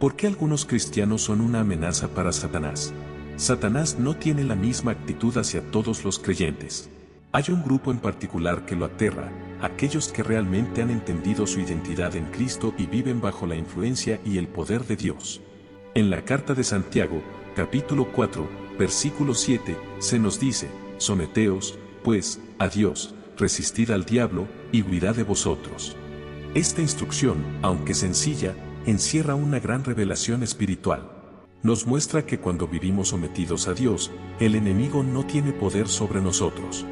¿Por qué algunos cristianos son una amenaza para Satanás? Satanás no tiene la misma actitud hacia todos los creyentes. Hay un grupo en particular que lo aterra, aquellos que realmente han entendido su identidad en Cristo y viven bajo la influencia y el poder de Dios. En la carta de Santiago, capítulo 4, versículo 7, se nos dice: someteos, pues, a Dios, resistid al diablo, y huirá de vosotros. Esta instrucción, aunque sencilla, encierra una gran revelación espiritual. Nos muestra que cuando vivimos sometidos a Dios, el enemigo no tiene poder sobre nosotros.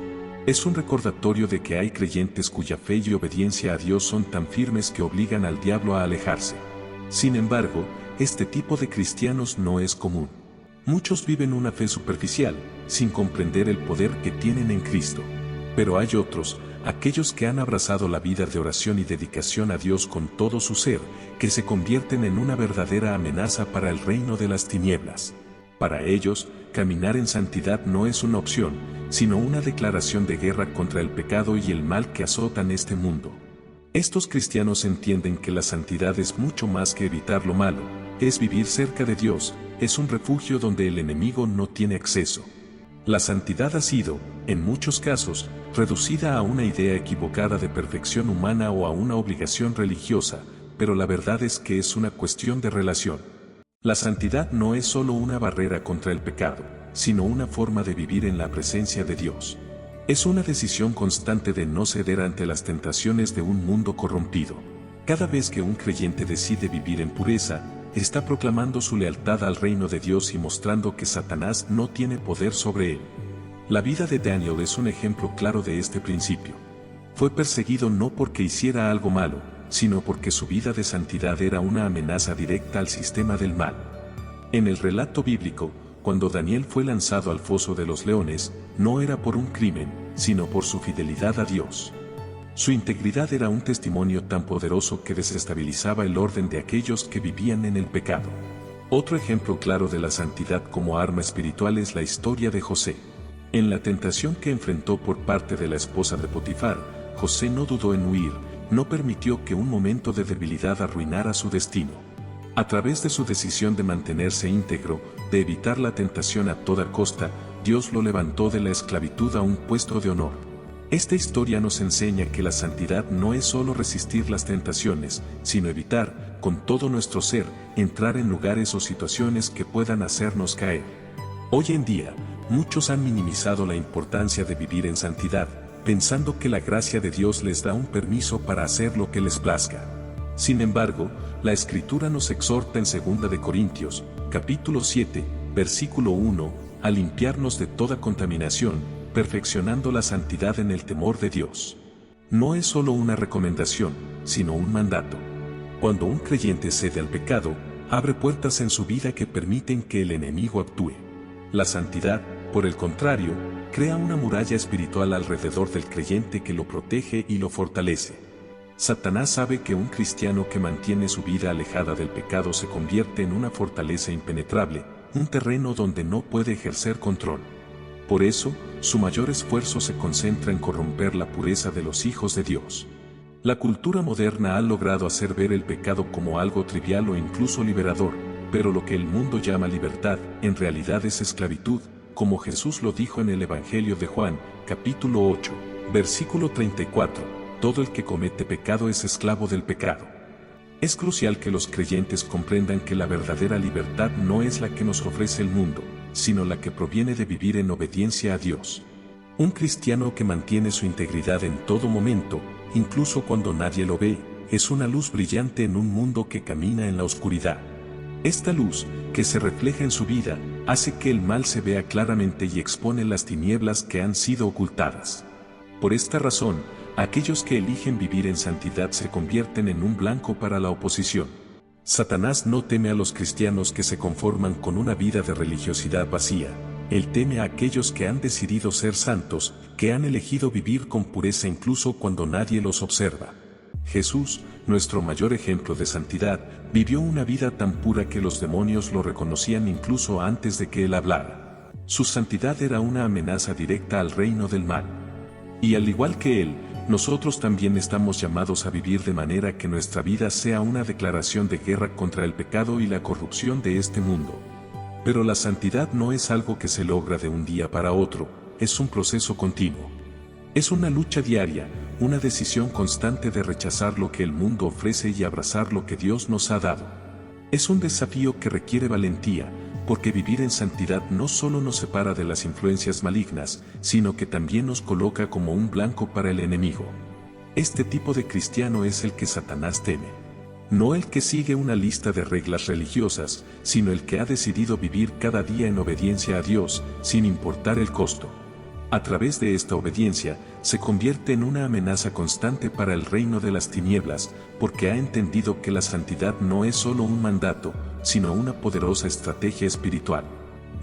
Es un recordatorio de que hay creyentes cuya fe y obediencia a Dios son tan firmes que obligan al diablo a alejarse. Sin embargo, este tipo de cristianos no es común. Muchos viven una fe superficial, sin comprender el poder que tienen en Cristo. Pero hay otros, aquellos que han abrazado la vida de oración y dedicación a Dios con todo su ser, que se convierten en una verdadera amenaza para el reino de las tinieblas. Para ellos, caminar en santidad no es una opción, sino una declaración de guerra contra el pecado y el mal que azotan este mundo. Estos cristianos entienden que la santidad es mucho más que evitar lo malo, es vivir cerca de Dios, es un refugio donde el enemigo no tiene acceso. La santidad ha sido, en muchos casos, reducida a una idea equivocada de perfección humana o a una obligación religiosa, pero la verdad es que es una cuestión de relación. La santidad no es solo una barrera contra el pecado, sino una forma de vivir en la presencia de Dios. Es una decisión constante de no ceder ante las tentaciones de un mundo corrompido. Cada vez que un creyente decide vivir en pureza, está proclamando su lealtad al reino de Dios y mostrando que Satanás no tiene poder sobre él. La vida de Daniel es un ejemplo claro de este principio. Fue perseguido no porque hiciera algo malo, sino porque su vida de santidad era una amenaza directa al sistema del mal. En el relato bíblico, cuando Daniel fue lanzado al foso de los leones, no era por un crimen, sino por su fidelidad a Dios. Su integridad era un testimonio tan poderoso que desestabilizaba el orden de aquellos que vivían en el pecado. Otro ejemplo claro de la santidad como arma espiritual es la historia de José. En la tentación que enfrentó por parte de la esposa de Potifar, José no dudó en huir, no permitió que un momento de debilidad arruinara su destino. A través de su decisión de mantenerse íntegro, de evitar la tentación a toda costa, Dios lo levantó de la esclavitud a un puesto de honor. Esta historia nos enseña que la santidad no es solo resistir las tentaciones, sino evitar, con todo nuestro ser, entrar en lugares o situaciones que puedan hacernos caer. Hoy en día, muchos han minimizado la importancia de vivir en santidad, pensando que la gracia de Dios les da un permiso para hacer lo que les plazca. Sin embargo, la Escritura nos exhorta en 2 de Corintios, capítulo 7, versículo 1, a limpiarnos de toda contaminación, perfeccionando la santidad en el temor de Dios. No es solo una recomendación, sino un mandato. Cuando un creyente cede al pecado, abre puertas en su vida que permiten que el enemigo actúe. La santidad, por el contrario, crea una muralla espiritual alrededor del creyente que lo protege y lo fortalece. Satanás sabe que un cristiano que mantiene su vida alejada del pecado se convierte en una fortaleza impenetrable, un terreno donde no puede ejercer control. Por eso, su mayor esfuerzo se concentra en corromper la pureza de los hijos de Dios. La cultura moderna ha logrado hacer ver el pecado como algo trivial o incluso liberador, pero lo que el mundo llama libertad, en realidad es esclavitud, como Jesús lo dijo en el Evangelio de Juan, capítulo 8, versículo 34, todo el que comete pecado es esclavo del pecado. Es crucial que los creyentes comprendan que la verdadera libertad no es la que nos ofrece el mundo, sino la que proviene de vivir en obediencia a Dios. Un cristiano que mantiene su integridad en todo momento, incluso cuando nadie lo ve, es una luz brillante en un mundo que camina en la oscuridad. Esta luz, que se refleja en su vida, hace que el mal se vea claramente y expone las tinieblas que han sido ocultadas. Por esta razón, aquellos que eligen vivir en santidad se convierten en un blanco para la oposición. Satanás no teme a los cristianos que se conforman con una vida de religiosidad vacía. Él teme a aquellos que han decidido ser santos, que han elegido vivir con pureza incluso cuando nadie los observa. Jesús, nuestro mayor ejemplo de santidad, vivió una vida tan pura que los demonios lo reconocían incluso antes de que él hablara. Su santidad era una amenaza directa al reino del mal. Y al igual que él, nosotros también estamos llamados a vivir de manera que nuestra vida sea una declaración de guerra contra el pecado y la corrupción de este mundo. Pero la santidad no es algo que se logra de un día para otro, es un proceso continuo. Es una lucha diaria, una decisión constante de rechazar lo que el mundo ofrece y abrazar lo que Dios nos ha dado. Es un desafío que requiere valentía, porque vivir en santidad no solo nos separa de las influencias malignas, sino que también nos coloca como un blanco para el enemigo. Este tipo de cristiano es el que Satanás teme. No el que sigue una lista de reglas religiosas, sino el que ha decidido vivir cada día en obediencia a Dios, sin importar el costo. A través de esta obediencia, se convierte en una amenaza constante para el reino de las tinieblas, porque ha entendido que la santidad no es solo un mandato, sino una poderosa estrategia espiritual.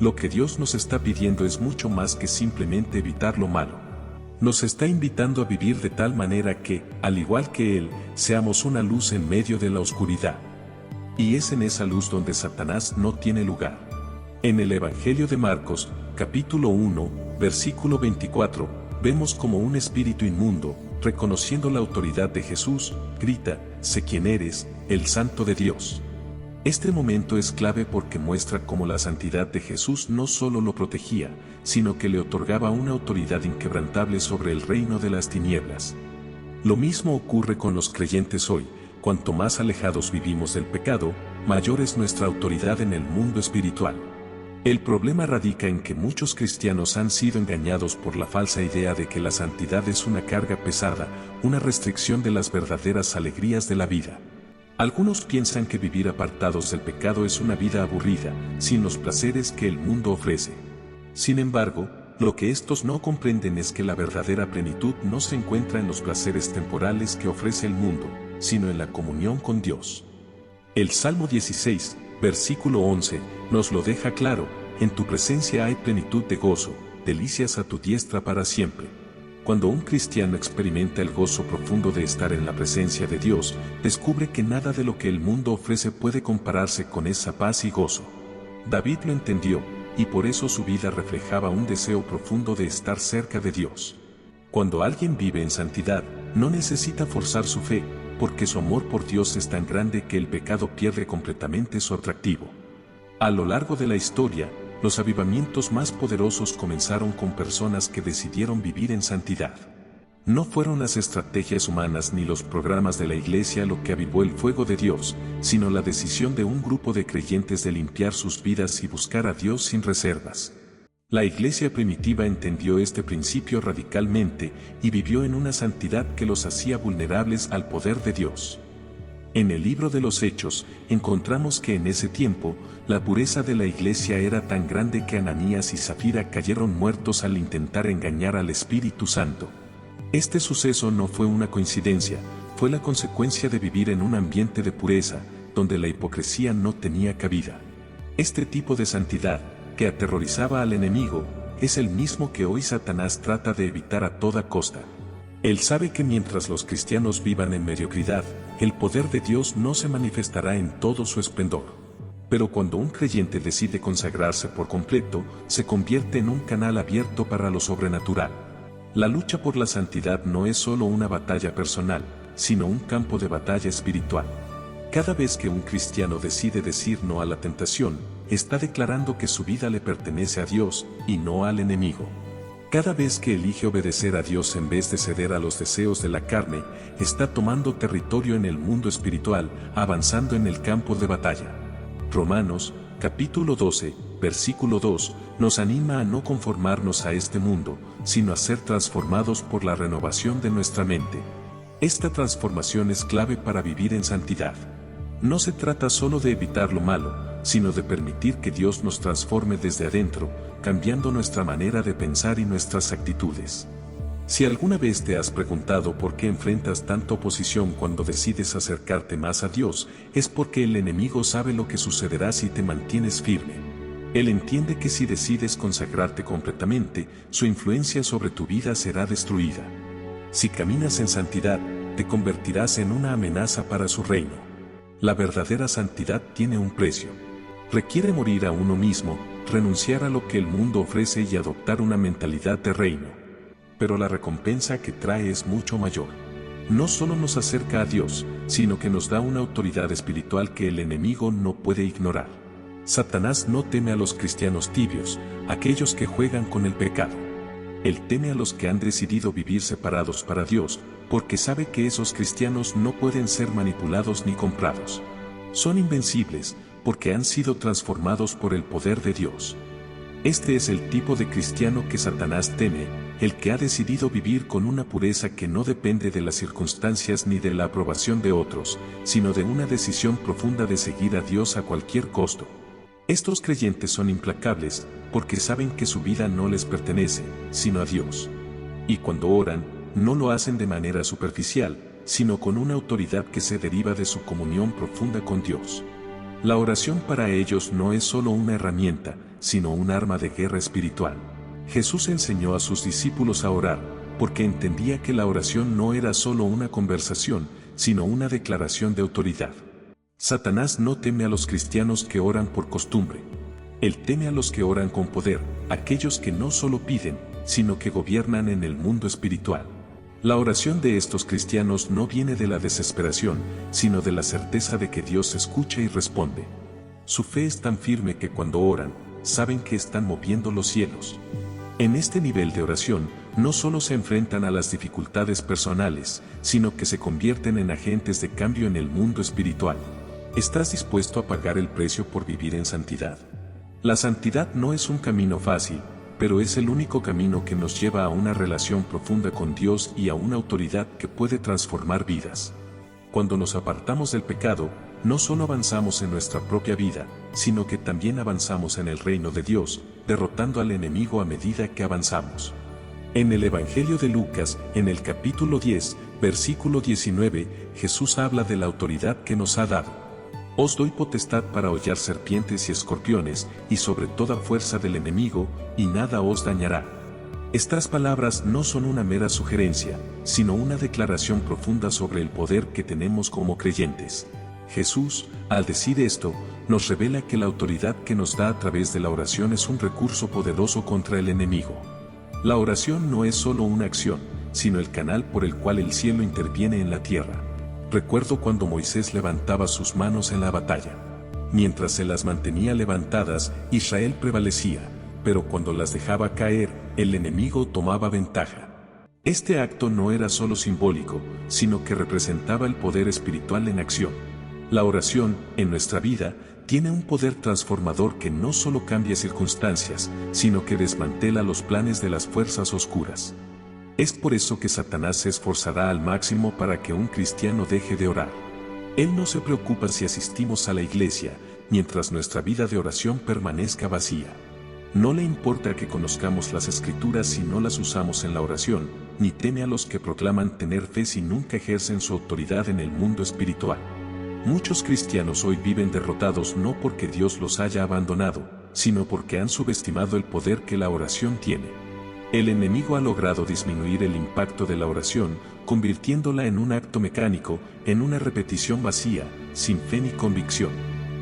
Lo que Dios nos está pidiendo es mucho más que simplemente evitar lo malo. Nos está invitando a vivir de tal manera que, al igual que Él, seamos una luz en medio de la oscuridad. Y es en esa luz donde Satanás no tiene lugar. En el Evangelio de Marcos, capítulo 1, versículo 24, vemos como un espíritu inmundo, reconociendo la autoridad de Jesús, grita: «Sé quién eres, el Santo de Dios». Este momento es clave porque muestra cómo la santidad de Jesús no solo lo protegía, sino que le otorgaba una autoridad inquebrantable sobre el reino de las tinieblas. Lo mismo ocurre con los creyentes hoy. Cuanto más alejados vivimos del pecado, mayor es nuestra autoridad en el mundo espiritual. El problema radica en que muchos cristianos han sido engañados por la falsa idea de que la santidad es una carga pesada, una restricción de las verdaderas alegrías de la vida. Algunos piensan que vivir apartados del pecado es una vida aburrida, sin los placeres que el mundo ofrece. Sin embargo, lo que estos no comprenden es que la verdadera plenitud no se encuentra en los placeres temporales que ofrece el mundo, sino en la comunión con Dios. El Salmo 16, versículo 11, nos lo deja claro: «En tu presencia hay plenitud de gozo, delicias a tu diestra para siempre». Cuando un cristiano experimenta el gozo profundo de estar en la presencia de Dios, descubre que nada de lo que el mundo ofrece puede compararse con esa paz y gozo. David lo entendió, y por eso su vida reflejaba un deseo profundo de estar cerca de Dios. Cuando alguien vive en santidad, no necesita forzar su fe, porque su amor por Dios es tan grande que el pecado pierde completamente su atractivo. A lo largo de la historia, los avivamientos más poderosos comenzaron con personas que decidieron vivir en santidad. No fueron las estrategias humanas ni los programas de la iglesia lo que avivó el fuego de Dios, sino la decisión de un grupo de creyentes de limpiar sus vidas y buscar a Dios sin reservas. La iglesia primitiva entendió este principio radicalmente y vivió en una santidad que los hacía vulnerables al poder de Dios. En el libro de los Hechos, encontramos que en ese tiempo, la pureza de la iglesia era tan grande que Ananías y Zafira cayeron muertos al intentar engañar al Espíritu Santo. Este suceso no fue una coincidencia, fue la consecuencia de vivir en un ambiente de pureza, donde la hipocresía no tenía cabida. Este tipo de santidad, que aterrorizaba al enemigo, es el mismo que hoy Satanás trata de evitar a toda costa. Él sabe que mientras los cristianos vivan en mediocridad, el poder de Dios no se manifestará en todo su esplendor. Pero cuando un creyente decide consagrarse por completo, se convierte en un canal abierto para lo sobrenatural. La lucha por la santidad no es solo una batalla personal, sino un campo de batalla espiritual. Cada vez que un cristiano decide decir no a la tentación, está declarando que su vida le pertenece a Dios y no al enemigo. Cada vez que elige obedecer a Dios en vez de ceder a los deseos de la carne, está tomando territorio en el mundo espiritual, avanzando en el campo de batalla. Romanos, capítulo 12, versículo 2, nos anima a no conformarnos a este mundo, sino a ser transformados por la renovación de nuestra mente. Esta transformación es clave para vivir en santidad. No se trata solo de evitar lo malo, sino de permitir que Dios nos transforme desde adentro, cambiando nuestra manera de pensar y nuestras actitudes. Si alguna vez te has preguntado por qué enfrentas tanta oposición cuando decides acercarte más a Dios, es porque el enemigo sabe lo que sucederá si te mantienes firme. Él entiende que si decides consagrarte completamente, su influencia sobre tu vida será destruida. Si caminas en santidad, te convertirás en una amenaza para su reino. La verdadera santidad tiene un precio. Requiere morir a uno mismo, renunciar a lo que el mundo ofrece y adoptar una mentalidad de reino. pero la recompensa que trae es mucho mayor. No solo nos acerca a Dios, sino que nos da una autoridad espiritual que el enemigo no puede ignorar. Satanás no teme a los cristianos tibios, aquellos que juegan con el pecado. Él teme a los que han decidido vivir separados para Dios, porque sabe que esos cristianos no pueden ser manipulados ni comprados. Son invencibles, porque han sido transformados por el poder de Dios. Este es el tipo de cristiano que Satanás teme, el que ha decidido vivir con una pureza que no depende de las circunstancias ni de la aprobación de otros, sino de una decisión profunda de seguir a Dios a cualquier costo. Estos creyentes son implacables, porque saben que su vida no les pertenece, sino a Dios. Y cuando oran, no lo hacen de manera superficial, sino con una autoridad que se deriva de su comunión profunda con Dios. La oración para ellos no es solo una herramienta, sino un arma de guerra espiritual. Jesús enseñó a sus discípulos a orar, porque entendía que la oración no era solo una conversación, sino una declaración de autoridad. Satanás no teme a los cristianos que oran por costumbre. Él teme a los que oran con poder, aquellos que no solo piden, sino que gobiernan en el mundo espiritual. La oración de estos cristianos no viene de la desesperación, sino de la certeza de que Dios escucha y responde. Su fe es tan firme que cuando oran, saben que están moviendo los cielos. En este nivel de oración, no solo se enfrentan a las dificultades personales, sino que se convierten en agentes de cambio en el mundo espiritual. ¿Estás dispuesto a pagar el precio por vivir en santidad? La santidad no es un camino fácil, pero es el único camino que nos lleva a una relación profunda con Dios y a una autoridad que puede transformar vidas. Cuando nos apartamos del pecado, no solo avanzamos en nuestra propia vida, sino que también avanzamos en el reino de Dios, derrotando al enemigo a medida que avanzamos. En el Evangelio de Lucas, en el capítulo 10, versículo 19, Jesús habla de la autoridad que nos ha dado. Os doy potestad para hollar serpientes y escorpiones, y sobre toda fuerza del enemigo, y nada os dañará. Estas palabras no son una mera sugerencia, sino una declaración profunda sobre el poder que tenemos como creyentes. Jesús, al decir esto, nos revela que la autoridad que nos da a través de la oración es un recurso poderoso contra el enemigo. La oración no es solo una acción, sino el canal por el cual el cielo interviene en la tierra. Recuerdo cuando Moisés levantaba sus manos en la batalla. Mientras se las mantenía levantadas, Israel prevalecía, pero cuando las dejaba caer, el enemigo tomaba ventaja. Este acto no era solo simbólico, sino que representaba el poder espiritual en acción. La oración, en nuestra vida, tiene un poder transformador que no solo cambia circunstancias, sino que desmantela los planes de las fuerzas oscuras. Es por eso que Satanás se esforzará al máximo para que un cristiano deje de orar. Él no se preocupa si asistimos a la iglesia, mientras nuestra vida de oración permanezca vacía. No le importa que conozcamos las Escrituras si no las usamos en la oración, ni teme a los que proclaman tener fe si nunca ejercen su autoridad en el mundo espiritual. Muchos cristianos hoy viven derrotados no porque Dios los haya abandonado, sino porque han subestimado el poder que la oración tiene. El enemigo ha logrado disminuir el impacto de la oración, convirtiéndola en un acto mecánico, en una repetición vacía, sin fe ni convicción.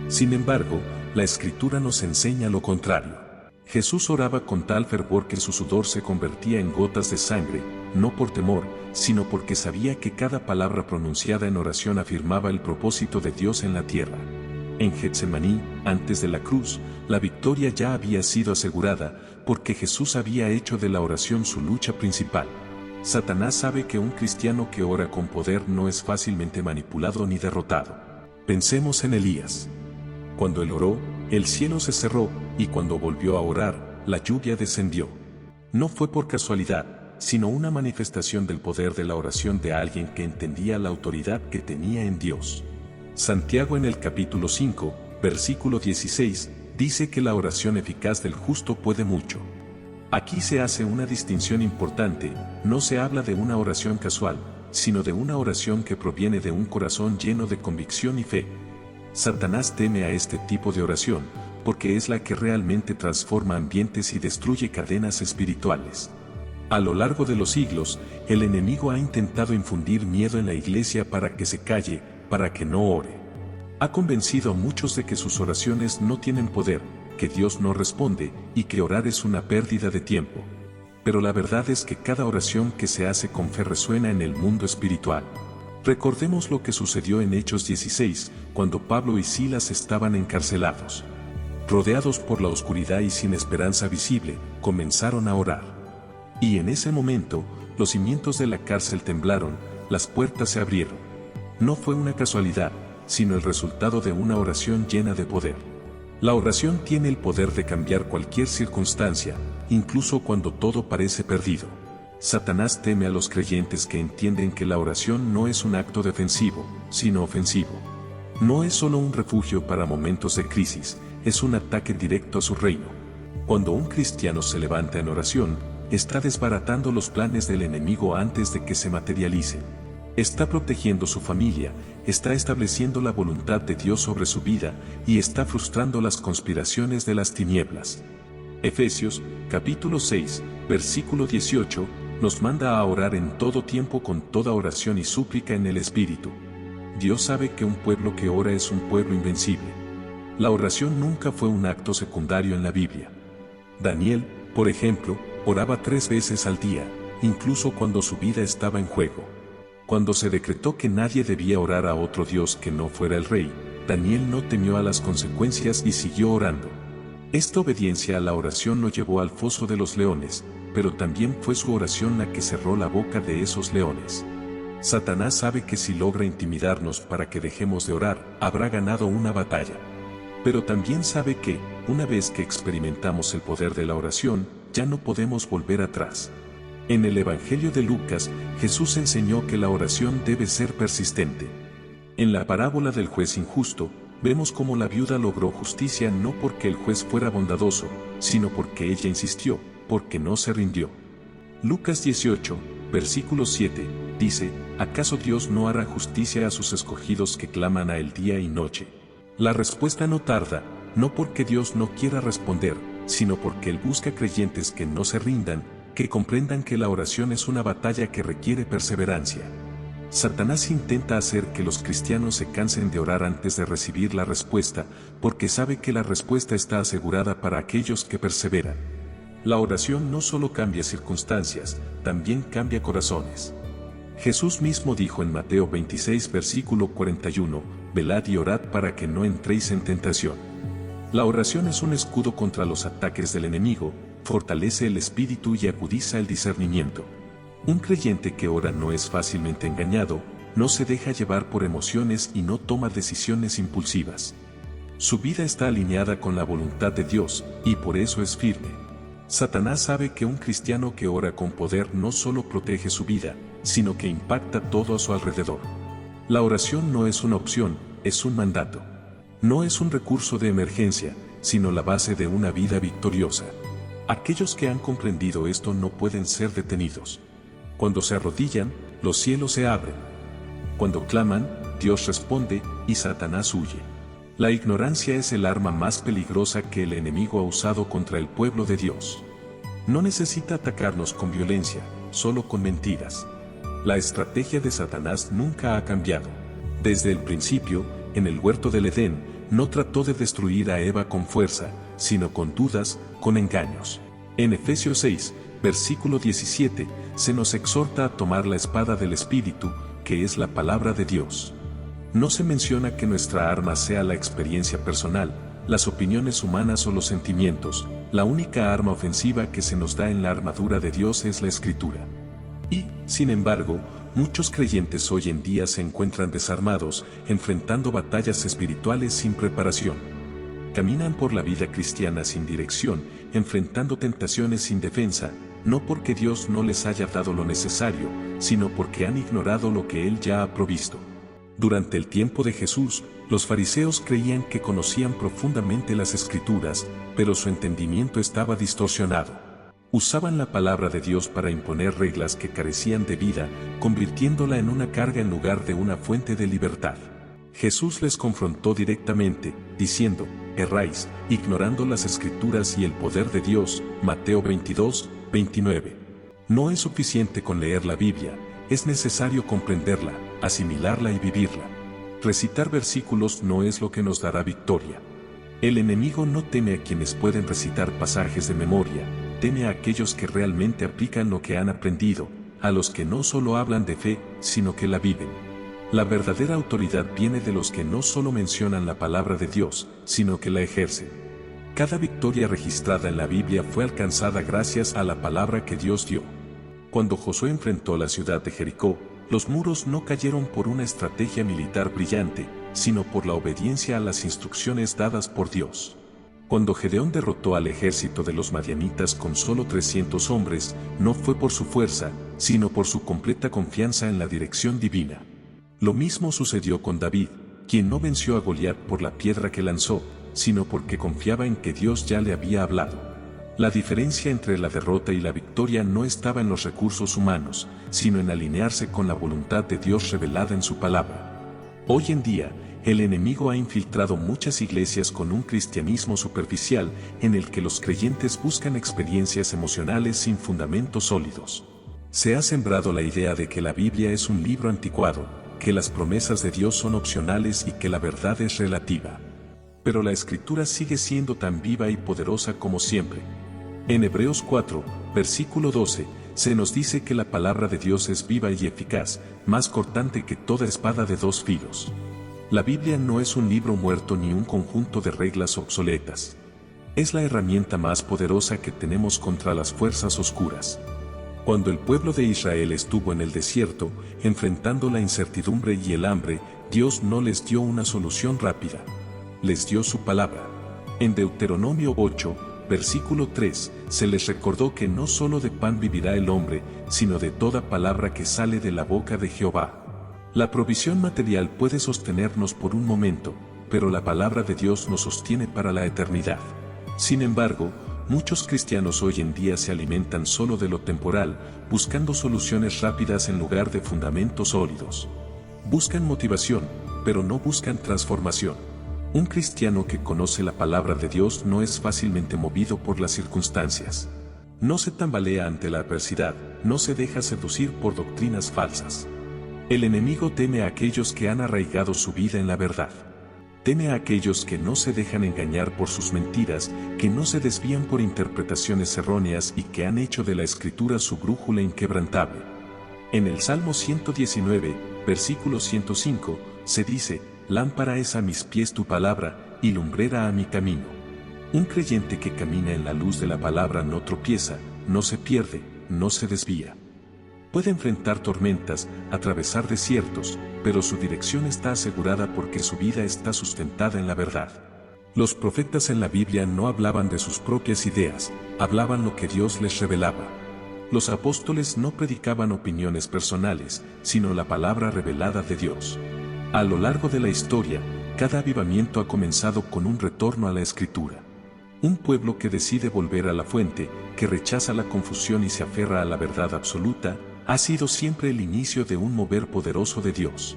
Sin embargo, la Escritura nos enseña lo contrario. Jesús oraba con tal fervor que su sudor se convertía en gotas de sangre, no por temor, sino porque sabía que cada palabra pronunciada en oración afirmaba el propósito de Dios en la tierra. En Getsemaní, antes de la cruz, la victoria ya había sido asegurada, porque Jesús había hecho de la oración su lucha principal. Satanás sabe que un cristiano que ora con poder no es fácilmente manipulado ni derrotado. Pensemos en Elías. Cuando él oró, el cielo se cerró, y cuando volvió a orar, la lluvia descendió. No fue por casualidad, sino una manifestación del poder de la oración de alguien que entendía la autoridad que tenía en Dios. Santiago en el capítulo 5, versículo 16, dice que la oración eficaz del justo puede mucho. Aquí se hace una distinción importante, no se habla de una oración casual, sino de una oración que proviene de un corazón lleno de convicción y fe. Satanás teme a este tipo de oración, porque es la que realmente transforma ambientes y destruye cadenas espirituales. A lo largo de los siglos, el enemigo ha intentado infundir miedo en la iglesia para que se calle, para que no ore. Ha convencido a muchos de que sus oraciones no tienen poder, que Dios no responde, y que orar es una pérdida de tiempo. pero la verdad es que cada oración que se hace con fe resuena en el mundo espiritual. Recordemos lo que sucedió en Hechos 16, cuando Pablo y Silas estaban encarcelados. Rodeados por la oscuridad y sin esperanza visible, comenzaron a orar. Y en ese momento, los cimientos de la cárcel temblaron, las puertas se abrieron. No fue una casualidad, sino el resultado de una oración llena de poder. La oración tiene el poder de cambiar cualquier circunstancia, incluso cuando todo parece perdido. Satanás teme a los creyentes que entienden que la oración no es un acto defensivo, sino ofensivo. No es solo un refugio para momentos de crisis, es un ataque directo a su reino. Cuando un cristiano se levanta en oración, está desbaratando los planes del enemigo antes de que se materialicen. Está protegiendo su familia, está estableciendo la voluntad de Dios sobre su vida y está frustrando las conspiraciones de las tinieblas. Efesios, capítulo 6, versículo 18, nos manda a orar en todo tiempo con toda oración y súplica en el Espíritu. Dios sabe que un pueblo que ora es un pueblo invencible. La oración nunca fue un acto secundario en la Biblia. Daniel, por ejemplo, oraba 3 veces al día, incluso cuando su vida estaba en juego. Cuando se decretó que nadie debía orar a otro Dios que no fuera el rey, Daniel no temió a las consecuencias y siguió orando. Esta obediencia a la oración lo llevó al foso de los leones, pero también fue su oración la que cerró la boca de esos leones. Satanás sabe que si logra intimidarnos para que dejemos de orar, habrá ganado una batalla. Pero también sabe que, una vez que experimentamos el poder de la oración, ya no podemos volver atrás. En el Evangelio de Lucas, Jesús enseñó que la oración debe ser persistente. En la parábola del juez injusto, vemos cómo la viuda logró justicia no porque el juez fuera bondadoso, sino porque ella insistió, porque no se rindió. Lucas 18, versículo 7, dice, ¿acaso Dios no hará justicia a sus escogidos que claman a Él día y noche? La respuesta no tarda, no porque Dios no quiera responder, sino porque Él busca creyentes que no se rindan, que comprendan que la oración es una batalla que requiere perseverancia. Satanás intenta hacer que los cristianos se cansen de orar antes de recibir la respuesta, porque sabe que la respuesta está asegurada para aquellos que perseveran. La oración no solo cambia circunstancias, también cambia corazones. Jesús mismo dijo en Mateo 26 versículo 41, velad y orad para que no entréis en tentación. La oración es un escudo contra los ataques del enemigo, fortalece el espíritu y agudiza el discernimiento. Un creyente que ora no es fácilmente engañado, no se deja llevar por emociones y no toma decisiones impulsivas. Su vida está alineada con la voluntad de Dios, y por eso es firme. Satanás sabe que un cristiano que ora con poder no solo protege su vida, sino que impacta todo a su alrededor. La oración no es una opción, es un mandato. No es un recurso de emergencia, sino la base de una vida victoriosa. Aquellos que han comprendido esto no pueden ser detenidos. Cuando se arrodillan, los cielos se abren. Cuando claman, Dios responde y Satanás huye. La ignorancia es el arma más peligrosa que el enemigo ha usado contra el pueblo de Dios. No necesita atacarnos con violencia, solo con mentiras. La estrategia de Satanás nunca ha cambiado. Desde el principio, en el huerto del Edén, no trató de destruir a Eva con fuerza, sino con dudas, con engaños. En Efesios 6, versículo 17, se nos exhorta a tomar la espada del Espíritu, que es la palabra de Dios. No se menciona que nuestra arma sea la experiencia personal, las opiniones humanas o los sentimientos. La única arma ofensiva que se nos da en la armadura de Dios es la Escritura. Y, sin embargo, muchos creyentes hoy en día se encuentran desarmados, enfrentando batallas espirituales sin preparación. Caminan por la vida cristiana sin dirección, enfrentando tentaciones sin defensa, no porque Dios no les haya dado lo necesario, sino porque han ignorado lo que Él ya ha provisto. Durante el tiempo de Jesús, los fariseos creían que conocían profundamente las Escrituras, pero su entendimiento estaba distorsionado. Usaban la palabra de Dios para imponer reglas que carecían de vida, convirtiéndola en una carga en lugar de una fuente de libertad. Jesús les confrontó directamente, diciendo, erráis, ignorando las Escrituras y el poder de Dios. Mateo 22, 29. No es suficiente con leer la Biblia, es necesario comprenderla, asimilarla y vivirla. Recitar versículos no es lo que nos dará victoria. El enemigo no teme a quienes pueden recitar pasajes de memoria, teme a aquellos que realmente aplican lo que han aprendido, a los que no solo hablan de fe, sino que la viven. La verdadera autoridad viene de los que no solo mencionan la palabra de Dios, sino que la ejercen. Cada victoria registrada en la Biblia fue alcanzada gracias a la palabra que Dios dio. Cuando Josué enfrentó la ciudad de Jericó, los muros no cayeron por una estrategia militar brillante, sino por la obediencia a las instrucciones dadas por Dios. Cuando Gedeón derrotó al ejército de los madianitas con solo 300 hombres, no fue por su fuerza, sino por su completa confianza en la dirección divina. Lo mismo sucedió con David, quien no venció a Goliat por la piedra que lanzó, sino porque confiaba en que Dios ya le había hablado. La diferencia entre la derrota y la victoria no estaba en los recursos humanos, sino en alinearse con la voluntad de Dios revelada en su palabra. Hoy en día, el enemigo ha infiltrado muchas iglesias con un cristianismo superficial en el que los creyentes buscan experiencias emocionales sin fundamentos sólidos. Se ha sembrado la idea de que la Biblia es un libro anticuado, que las promesas de Dios son opcionales y que la verdad es relativa. Pero la Escritura sigue siendo tan viva y poderosa como siempre. En Hebreos 4, versículo 12, se nos dice que la palabra de Dios es viva y eficaz, más cortante que toda espada de dos filos. La Biblia no es un libro muerto ni un conjunto de reglas obsoletas. Es la herramienta más poderosa que tenemos contra las fuerzas oscuras. Cuando el pueblo de Israel estuvo en el desierto, enfrentando la incertidumbre y el hambre, Dios no les dio una solución rápida. Les dio su palabra. En Deuteronomio 8, versículo 3, se les recordó que no solo de pan vivirá el hombre, sino de toda palabra que sale de la boca de Jehová. La provisión material puede sostenernos por un momento, pero la palabra de Dios nos sostiene para la eternidad. Sin embargo, muchos cristianos hoy en día se alimentan solo de lo temporal, buscando soluciones rápidas en lugar de fundamentos sólidos. Buscan motivación, pero no buscan transformación. Un cristiano que conoce la palabra de Dios no es fácilmente movido por las circunstancias. No se tambalea ante la adversidad, no se deja seducir por doctrinas falsas. El enemigo teme a aquellos que han arraigado su vida en la verdad. Teme a aquellos que no se dejan engañar por sus mentiras, que no se desvían por interpretaciones erróneas y que han hecho de la Escritura su brújula inquebrantable. En el Salmo 119, versículo 105, se dice: «Lámpara es a mis pies tu palabra, y lumbrera a mi camino». Un creyente que camina en la luz de la palabra no tropieza, no se pierde, no se desvía. Puede enfrentar tormentas, atravesar desiertos, pero su dirección está asegurada porque su vida está sustentada en la verdad. Los profetas en la Biblia no hablaban de sus propias ideas, hablaban lo que Dios les revelaba. Los apóstoles no predicaban opiniones personales, sino la palabra revelada de Dios. A lo largo de la historia, cada avivamiento ha comenzado con un retorno a la Escritura. Un pueblo que decide volver a la fuente, que rechaza la confusión y se aferra a la verdad absoluta, ha sido siempre el inicio de un mover poderoso de Dios.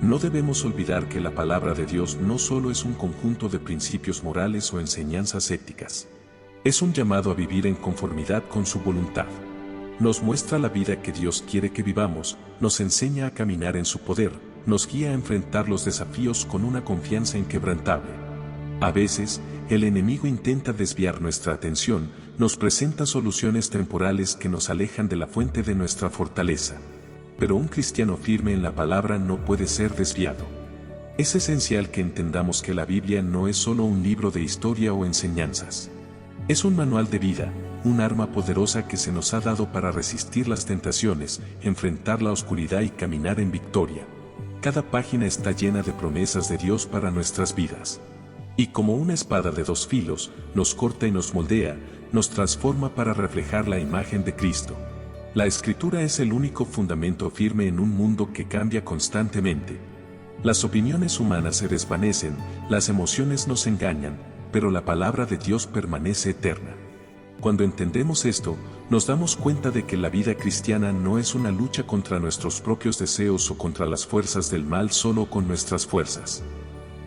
No debemos olvidar que la palabra de Dios no solo es un conjunto de principios morales o enseñanzas éticas. Es un llamado a vivir en conformidad con su voluntad. Nos muestra la vida que Dios quiere que vivamos, nos enseña a caminar en su poder, nos guía a enfrentar los desafíos con una confianza inquebrantable. A veces, el enemigo intenta desviar nuestra atención, nos presenta soluciones temporales que nos alejan de la fuente de nuestra fortaleza. Pero un cristiano firme en la palabra no puede ser desviado. Es esencial que entendamos que la Biblia no es solo un libro de historia o enseñanzas. Es un manual de vida, un arma poderosa que se nos ha dado para resistir las tentaciones, enfrentar la oscuridad y caminar en victoria. Cada página está llena de promesas de Dios para nuestras vidas. Y como una espada de dos filos, nos corta y nos moldea, nos transforma para reflejar la imagen de Cristo. La Escritura es el único fundamento firme en un mundo que cambia constantemente. Las opiniones humanas se desvanecen, las emociones nos engañan, pero la palabra de Dios permanece eterna. Cuando entendemos esto, nos damos cuenta de que la vida cristiana no es una lucha contra nuestros propios deseos o contra las fuerzas del mal solo con nuestras fuerzas.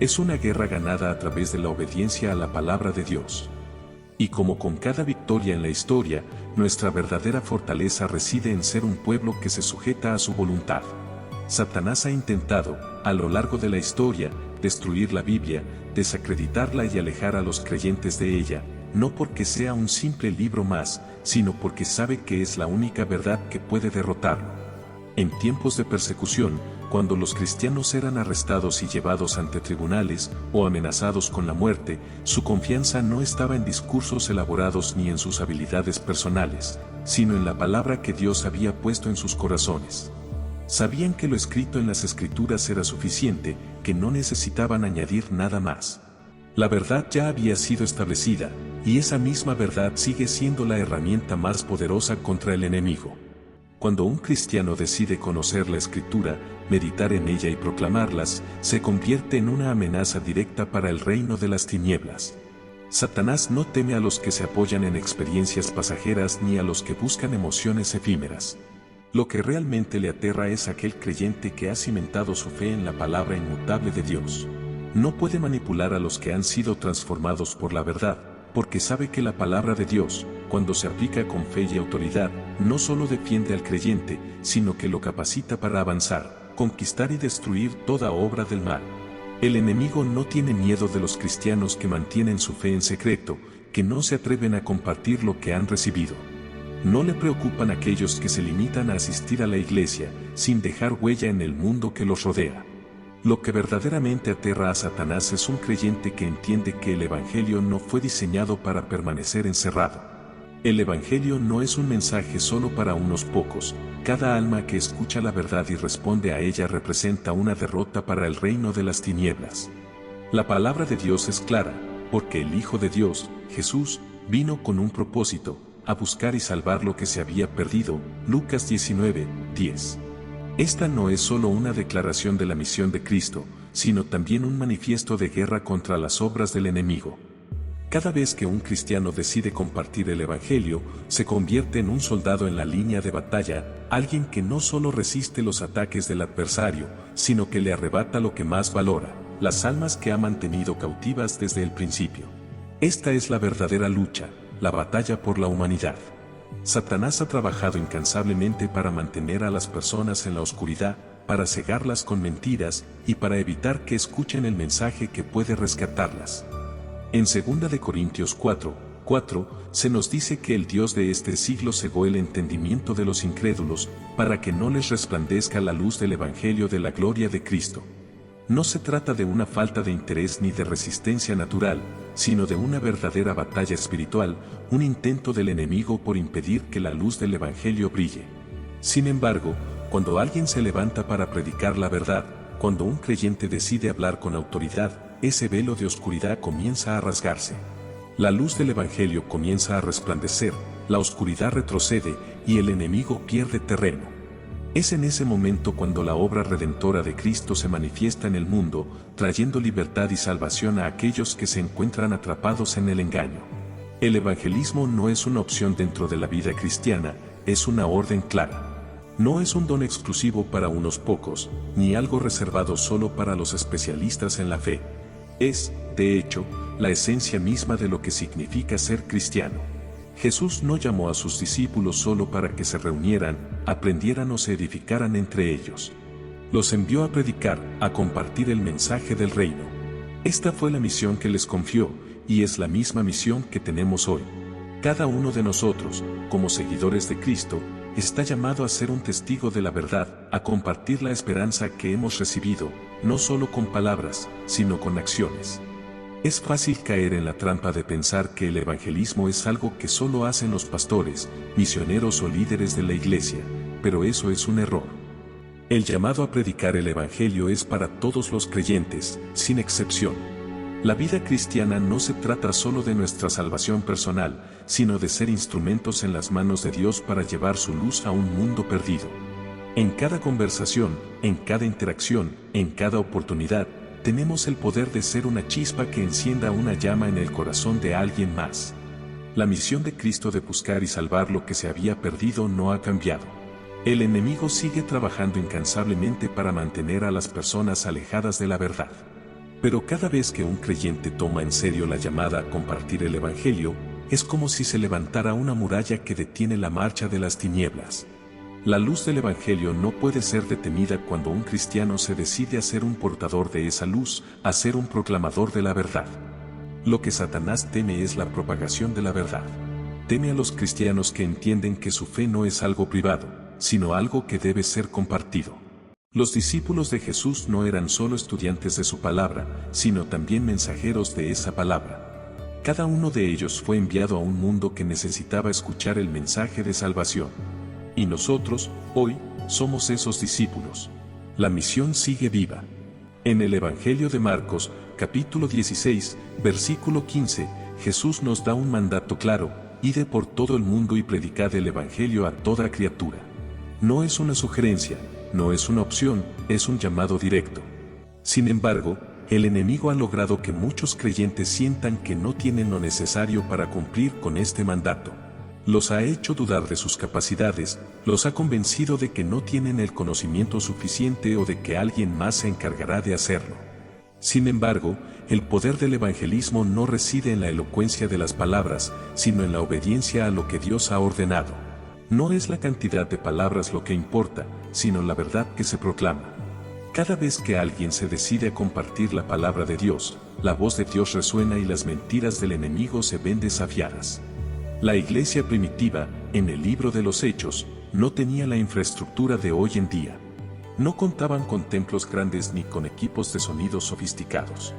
Es una guerra ganada a través de la obediencia a la palabra de Dios. Y como con cada victoria en la historia, nuestra verdadera fortaleza reside en ser un pueblo que se sujeta a su voluntad. Satanás ha intentado, a lo largo de la historia, destruir la Biblia, desacreditarla y alejar a los creyentes de ella, no porque sea un simple libro más, sino porque sabe que es la única verdad que puede derrotarlo. En tiempos de persecución, cuando los cristianos eran arrestados y llevados ante tribunales o amenazados con la muerte, su confianza no estaba en discursos elaborados ni en sus habilidades personales, sino en la palabra que Dios había puesto en sus corazones. Sabían que lo escrito en las Escrituras era suficiente, que no necesitaban añadir nada más. La verdad ya había sido establecida, y esa misma verdad sigue siendo la herramienta más poderosa contra el enemigo. Cuando un cristiano decide conocer la Escritura, meditar en ella y proclamarlas, se convierte en una amenaza directa para el reino de las tinieblas. Satanás no teme a los que se apoyan en experiencias pasajeras ni a los que buscan emociones efímeras. Lo que realmente le aterra es aquel creyente que ha cimentado su fe en la palabra inmutable de Dios. No puede manipular a los que han sido transformados por la verdad, porque sabe que la palabra de Dios, cuando se aplica con fe y autoridad, no solo defiende al creyente, sino que lo capacita para avanzar, conquistar y destruir toda obra del mal. El enemigo no tiene miedo de los cristianos que mantienen su fe en secreto, que no se atreven a compartir lo que han recibido. No le preocupan aquellos que se limitan a asistir a la iglesia, sin dejar huella en el mundo que los rodea. Lo que verdaderamente aterra a Satanás es un creyente que entiende que el Evangelio no fue diseñado para permanecer encerrado. El Evangelio no es un mensaje solo para unos pocos. Cada alma que escucha la verdad y responde a ella representa una derrota para el reino de las tinieblas. La palabra de Dios es clara, porque el Hijo de Dios, Jesús, vino con un propósito, a buscar y salvar lo que se había perdido. Lucas 19:10. Esta no es solo una declaración de la misión de Cristo, sino también un manifiesto de guerra contra las obras del enemigo. Cada vez que un cristiano decide compartir el Evangelio, se convierte en un soldado en la línea de batalla, alguien que no solo resiste los ataques del adversario, sino que le arrebata lo que más valora, las almas que ha mantenido cautivas desde el principio. Esta es la verdadera lucha, la batalla por la humanidad. Satanás ha trabajado incansablemente para mantener a las personas en la oscuridad, para cegarlas con mentiras y para evitar que escuchen el mensaje que puede rescatarlas. En 2 Corintios 4:4 se nos dice que el Dios de este siglo cegó el entendimiento de los incrédulos, para que no les resplandezca la luz del Evangelio de la gloria de Cristo. No se trata de una falta de interés ni de resistencia natural, sino de una verdadera batalla espiritual, un intento del enemigo por impedir que la luz del Evangelio brille. Sin embargo, cuando alguien se levanta para predicar la verdad, cuando un creyente decide hablar con autoridad, ese velo de oscuridad comienza a rasgarse. La luz del Evangelio comienza a resplandecer, la oscuridad retrocede y el enemigo pierde terreno. Es en ese momento cuando la obra redentora de Cristo se manifiesta en el mundo, trayendo libertad y salvación a aquellos que se encuentran atrapados en el engaño. El evangelismo no es una opción dentro de la vida cristiana, es una orden clara. No es un don exclusivo para unos pocos, ni algo reservado solo para los especialistas en la fe. Es, de hecho, la esencia misma de lo que significa ser cristiano. Jesús no llamó a sus discípulos solo para que se reunieran, aprendieran o se edificaran entre ellos. Los envió a predicar, a compartir el mensaje del reino. Esta fue la misión que les confió, y es la misma misión que tenemos hoy. Cada uno de nosotros, como seguidores de Cristo, está llamado a ser un testigo de la verdad, a compartir la esperanza que hemos recibido, no solo con palabras, sino con acciones. Es fácil caer en la trampa de pensar que el evangelismo es algo que solo hacen los pastores, misioneros o líderes de la iglesia, pero eso es un error. El llamado a predicar el evangelio es para todos los creyentes, sin excepción. La vida cristiana no se trata solo de nuestra salvación personal, sino de ser instrumentos en las manos de Dios para llevar su luz a un mundo perdido. En cada conversación, en cada interacción, en cada oportunidad, tenemos el poder de ser una chispa que encienda una llama en el corazón de alguien más. La misión de Cristo de buscar y salvar lo que se había perdido no ha cambiado. El enemigo sigue trabajando incansablemente para mantener a las personas alejadas de la verdad. Pero cada vez que un creyente toma en serio la llamada a compartir el Evangelio, es como si se levantara una muralla que detiene la marcha de las tinieblas. La luz del Evangelio no puede ser detenida cuando un cristiano se decide a ser un portador de esa luz, a ser un proclamador de la verdad. Lo que Satanás teme es la propagación de la verdad. Teme a los cristianos que entienden que su fe no es algo privado, sino algo que debe ser compartido. Los discípulos de Jesús no eran solo estudiantes de su palabra, sino también mensajeros de esa palabra. Cada uno de ellos fue enviado a un mundo que necesitaba escuchar el mensaje de salvación. Y nosotros, hoy, somos esos discípulos. La misión sigue viva. En el Evangelio de Marcos, capítulo 16, versículo 15, Jesús nos da un mandato claro: id por todo el mundo y predicad el Evangelio a toda criatura. No es una sugerencia, no es una opción, es un llamado directo. Sin embargo, el enemigo ha logrado que muchos creyentes sientan que no tienen lo necesario para cumplir con este mandato. Los ha hecho dudar de sus capacidades, los ha convencido de que no tienen el conocimiento suficiente o de que alguien más se encargará de hacerlo. Sin embargo, el poder del evangelismo no reside en la elocuencia de las palabras, sino en la obediencia a lo que Dios ha ordenado. No es la cantidad de palabras lo que importa, sino la verdad que se proclama. Cada vez que alguien se decide a compartir la palabra de Dios, la voz de Dios resuena y las mentiras del enemigo se ven desafiadas. La iglesia primitiva, en el libro de los Hechos, no tenía la infraestructura de hoy en día. No contaban con templos grandes ni con equipos de sonido sofisticados.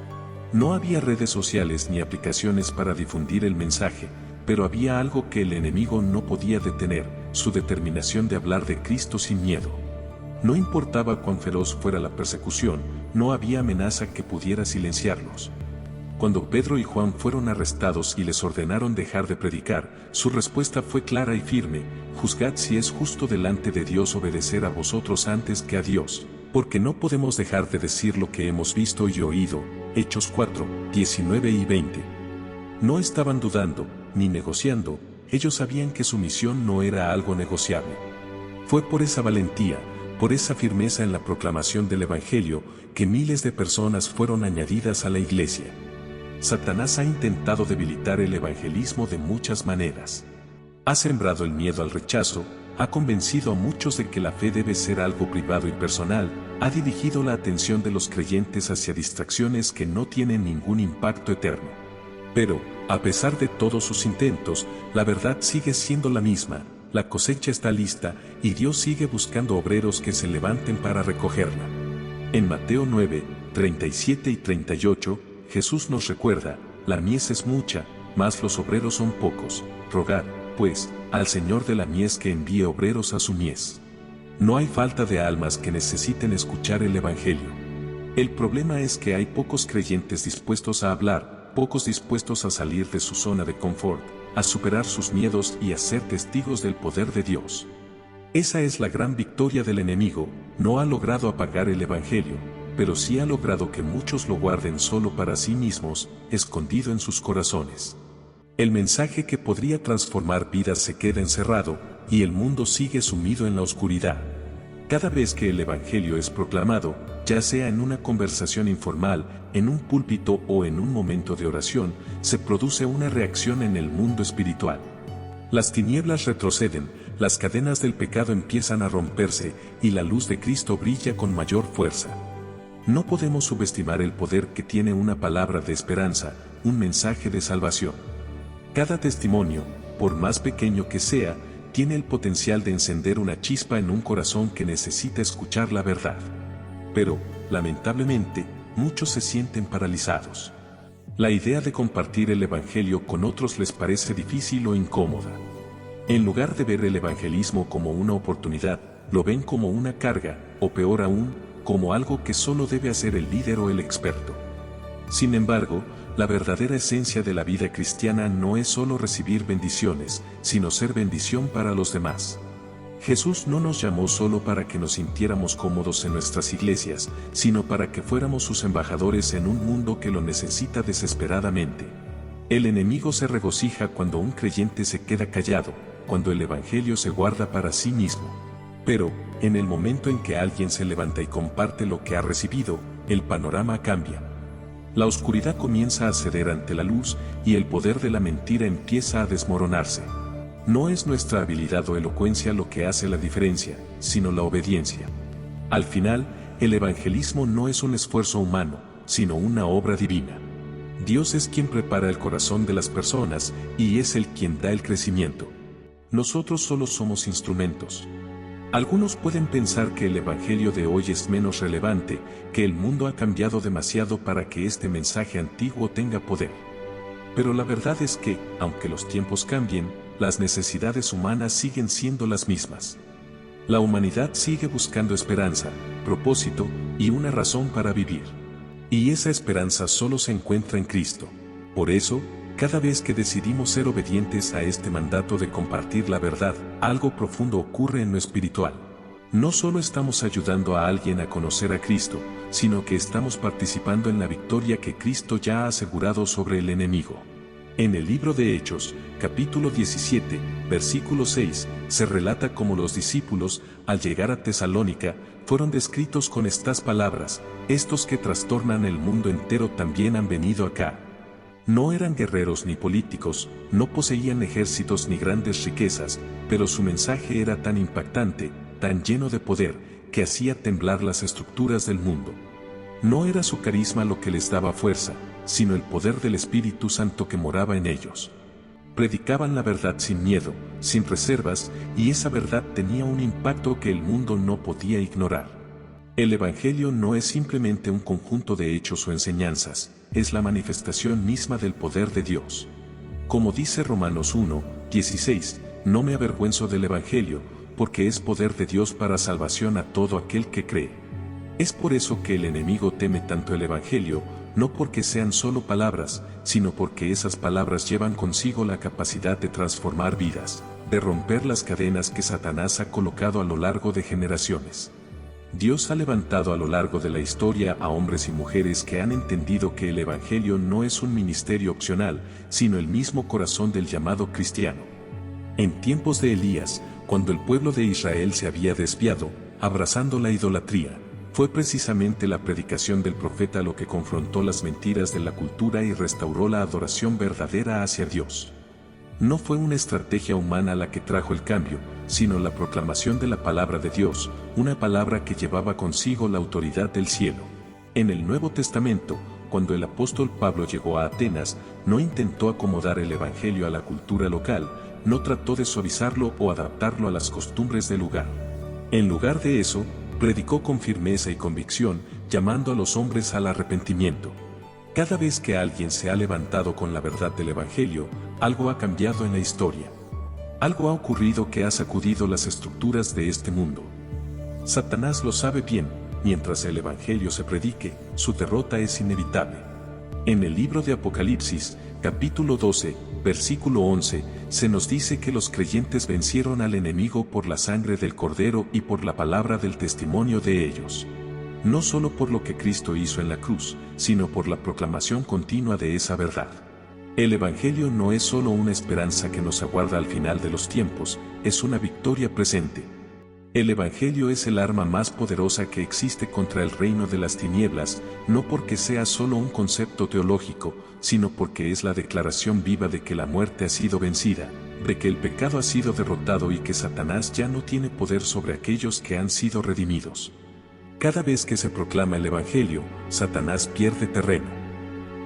No había redes sociales ni aplicaciones para difundir el mensaje, pero había algo que el enemigo no podía detener: su determinación de hablar de Cristo sin miedo. No importaba cuán feroz fuera la persecución, no había amenaza que pudiera silenciarlos. Cuando Pedro y Juan fueron arrestados y les ordenaron dejar de predicar, su respuesta fue clara y firme: juzgad si es justo delante de Dios obedecer a vosotros antes que a Dios, porque no podemos dejar de decir lo que hemos visto y oído. Hechos 4, 19 y 20. No estaban dudando, ni negociando, ellos sabían que su misión no era algo negociable. Fue por esa valentía, por esa firmeza en la proclamación del Evangelio, que miles de personas fueron añadidas a la iglesia. Satanás ha intentado debilitar el evangelismo de muchas maneras. Ha sembrado el miedo al rechazo, ha convencido a muchos de que la fe debe ser algo privado y personal, ha dirigido la atención de los creyentes hacia distracciones que no tienen ningún impacto eterno. Pero, a pesar de todos sus intentos, la verdad sigue siendo la misma: la cosecha está lista, y Dios sigue buscando obreros que se levanten para recogerla. En Mateo 9, 37 y 38, Jesús nos recuerda: la mies es mucha, mas los obreros son pocos. Rogad, pues, al Señor de la mies que envíe obreros a su mies. No hay falta de almas que necesiten escuchar el Evangelio. El problema es que hay pocos creyentes dispuestos a hablar, pocos dispuestos a salir de su zona de confort, a superar sus miedos y a ser testigos del poder de Dios. Esa es la gran victoria del enemigo: no ha logrado apagar el Evangelio, pero sí ha logrado que muchos lo guarden solo para sí mismos, escondido en sus corazones. El mensaje que podría transformar vidas se queda encerrado, y el mundo sigue sumido en la oscuridad. Cada vez que el Evangelio es proclamado, ya sea en una conversación informal, en un púlpito o en un momento de oración, se produce una reacción en el mundo espiritual. Las tinieblas retroceden, las cadenas del pecado empiezan a romperse, y la luz de Cristo brilla con mayor fuerza. No podemos subestimar el poder que tiene una palabra de esperanza, un mensaje de salvación. Cada testimonio, por más pequeño que sea, tiene el potencial de encender una chispa en un corazón que necesita escuchar la verdad. Pero, lamentablemente, muchos se sienten paralizados. La idea de compartir el Evangelio con otros les parece difícil o incómoda. En lugar de ver el evangelismo como una oportunidad, lo ven como una carga, o peor aún, como algo que solo debe hacer el líder o el experto. Sin embargo, la verdadera esencia de la vida cristiana no es solo recibir bendiciones, sino ser bendición para los demás. Jesús no nos llamó solo para que nos sintiéramos cómodos en nuestras iglesias, sino para que fuéramos sus embajadores en un mundo que lo necesita desesperadamente. El enemigo se regocija cuando un creyente se queda callado, cuando el evangelio se guarda para sí mismo. Pero, en el momento en que alguien se levanta y comparte lo que ha recibido, el panorama cambia. La oscuridad comienza a ceder ante la luz, y el poder de la mentira empieza a desmoronarse. No es nuestra habilidad o elocuencia lo que hace la diferencia, sino la obediencia. Al final, el evangelismo no es un esfuerzo humano, sino una obra divina. Dios es quien prepara el corazón de las personas y es Él quien da el crecimiento. Nosotros solo somos instrumentos. Algunos pueden pensar que el Evangelio de hoy es menos relevante, que el mundo ha cambiado demasiado para que este mensaje antiguo tenga poder. Pero la verdad es que, aunque los tiempos cambien, las necesidades humanas siguen siendo las mismas. La humanidad sigue buscando esperanza, propósito y una razón para vivir. Y esa esperanza solo se encuentra en Cristo. Por eso, cada vez que decidimos ser obedientes a este mandato de compartir la verdad, algo profundo ocurre en lo espiritual. No solo estamos ayudando a alguien a conocer a Cristo, sino que estamos participando en la victoria que Cristo ya ha asegurado sobre el enemigo. En el libro de Hechos, capítulo 17, versículo 6, se relata cómo los discípulos, al llegar a Tesalónica, fueron descritos con estas palabras: estos que trastornan el mundo entero también han venido acá. No eran guerreros ni políticos, no poseían ejércitos ni grandes riquezas, pero su mensaje era tan impactante, tan lleno de poder, que hacía temblar las estructuras del mundo. No era su carisma lo que les daba fuerza, sino el poder del Espíritu Santo que moraba en ellos. Predicaban la verdad sin miedo, sin reservas, y esa verdad tenía un impacto que el mundo no podía ignorar. El Evangelio no es simplemente un conjunto de hechos o enseñanzas, es la manifestación misma del poder de Dios. Como dice Romanos 1, 16, no me avergüenzo del Evangelio, porque es poder de Dios para salvación a todo aquel que cree. Es por eso que el enemigo teme tanto el Evangelio, no porque sean solo palabras, sino porque esas palabras llevan consigo la capacidad de transformar vidas, de romper las cadenas que Satanás ha colocado a lo largo de generaciones. Dios ha levantado a lo largo de la historia a hombres y mujeres que han entendido que el Evangelio no es un ministerio opcional, sino el mismo corazón del llamado cristiano. En tiempos de Elías, cuando el pueblo de Israel se había desviado, abrazando la idolatría, fue precisamente la predicación del profeta lo que confrontó las mentiras de la cultura y restauró la adoración verdadera hacia Dios. No fue una estrategia humana la que trajo el cambio, sino la proclamación de la palabra de Dios, una palabra que llevaba consigo la autoridad del cielo. En el Nuevo Testamento, cuando el apóstol Pablo llegó a Atenas, no intentó acomodar el Evangelio a la cultura local, no trató de suavizarlo o adaptarlo a las costumbres del lugar. En lugar de eso, predicó con firmeza y convicción, llamando a los hombres al arrepentimiento. Cada vez que alguien se ha levantado con la verdad del Evangelio, algo ha cambiado en la historia. Algo ha ocurrido que ha sacudido las estructuras de este mundo. Satanás lo sabe bien, mientras el Evangelio se predique, su derrota es inevitable. En el libro de Apocalipsis, capítulo 12, versículo 11, se nos dice que los creyentes vencieron al enemigo por la sangre del Cordero y por la palabra del testimonio de ellos. No solo por lo que Cristo hizo en la cruz, sino por la proclamación continua de esa verdad. El Evangelio no es solo una esperanza que nos aguarda al final de los tiempos, es una victoria presente. El Evangelio es el arma más poderosa que existe contra el reino de las tinieblas, no porque sea solo un concepto teológico, sino porque es la declaración viva de que la muerte ha sido vencida, de que el pecado ha sido derrotado y que Satanás ya no tiene poder sobre aquellos que han sido redimidos. Cada vez que se proclama el Evangelio, Satanás pierde terreno.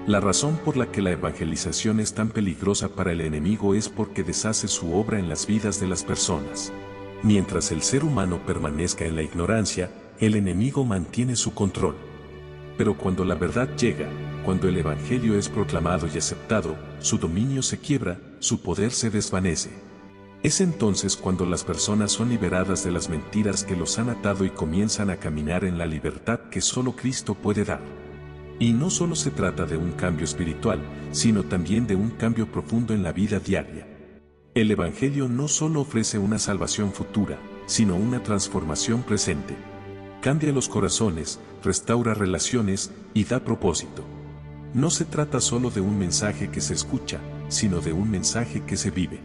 La razón por la que la evangelización es tan peligrosa para el enemigo es porque deshace su obra en las vidas de las personas. Mientras el ser humano permanezca en la ignorancia, el enemigo mantiene su control. Pero cuando la verdad llega, cuando el Evangelio es proclamado y aceptado, su dominio se quiebra, su poder se desvanece. Es entonces cuando las personas son liberadas de las mentiras que los han atado y comienzan a caminar en la libertad que solo Cristo puede dar. Y no solo se trata de un cambio espiritual, sino también de un cambio profundo en la vida diaria. El Evangelio no solo ofrece una salvación futura, sino una transformación presente. Cambia los corazones, restaura relaciones y da propósito. No se trata solo de un mensaje que se escucha, sino de un mensaje que se vive.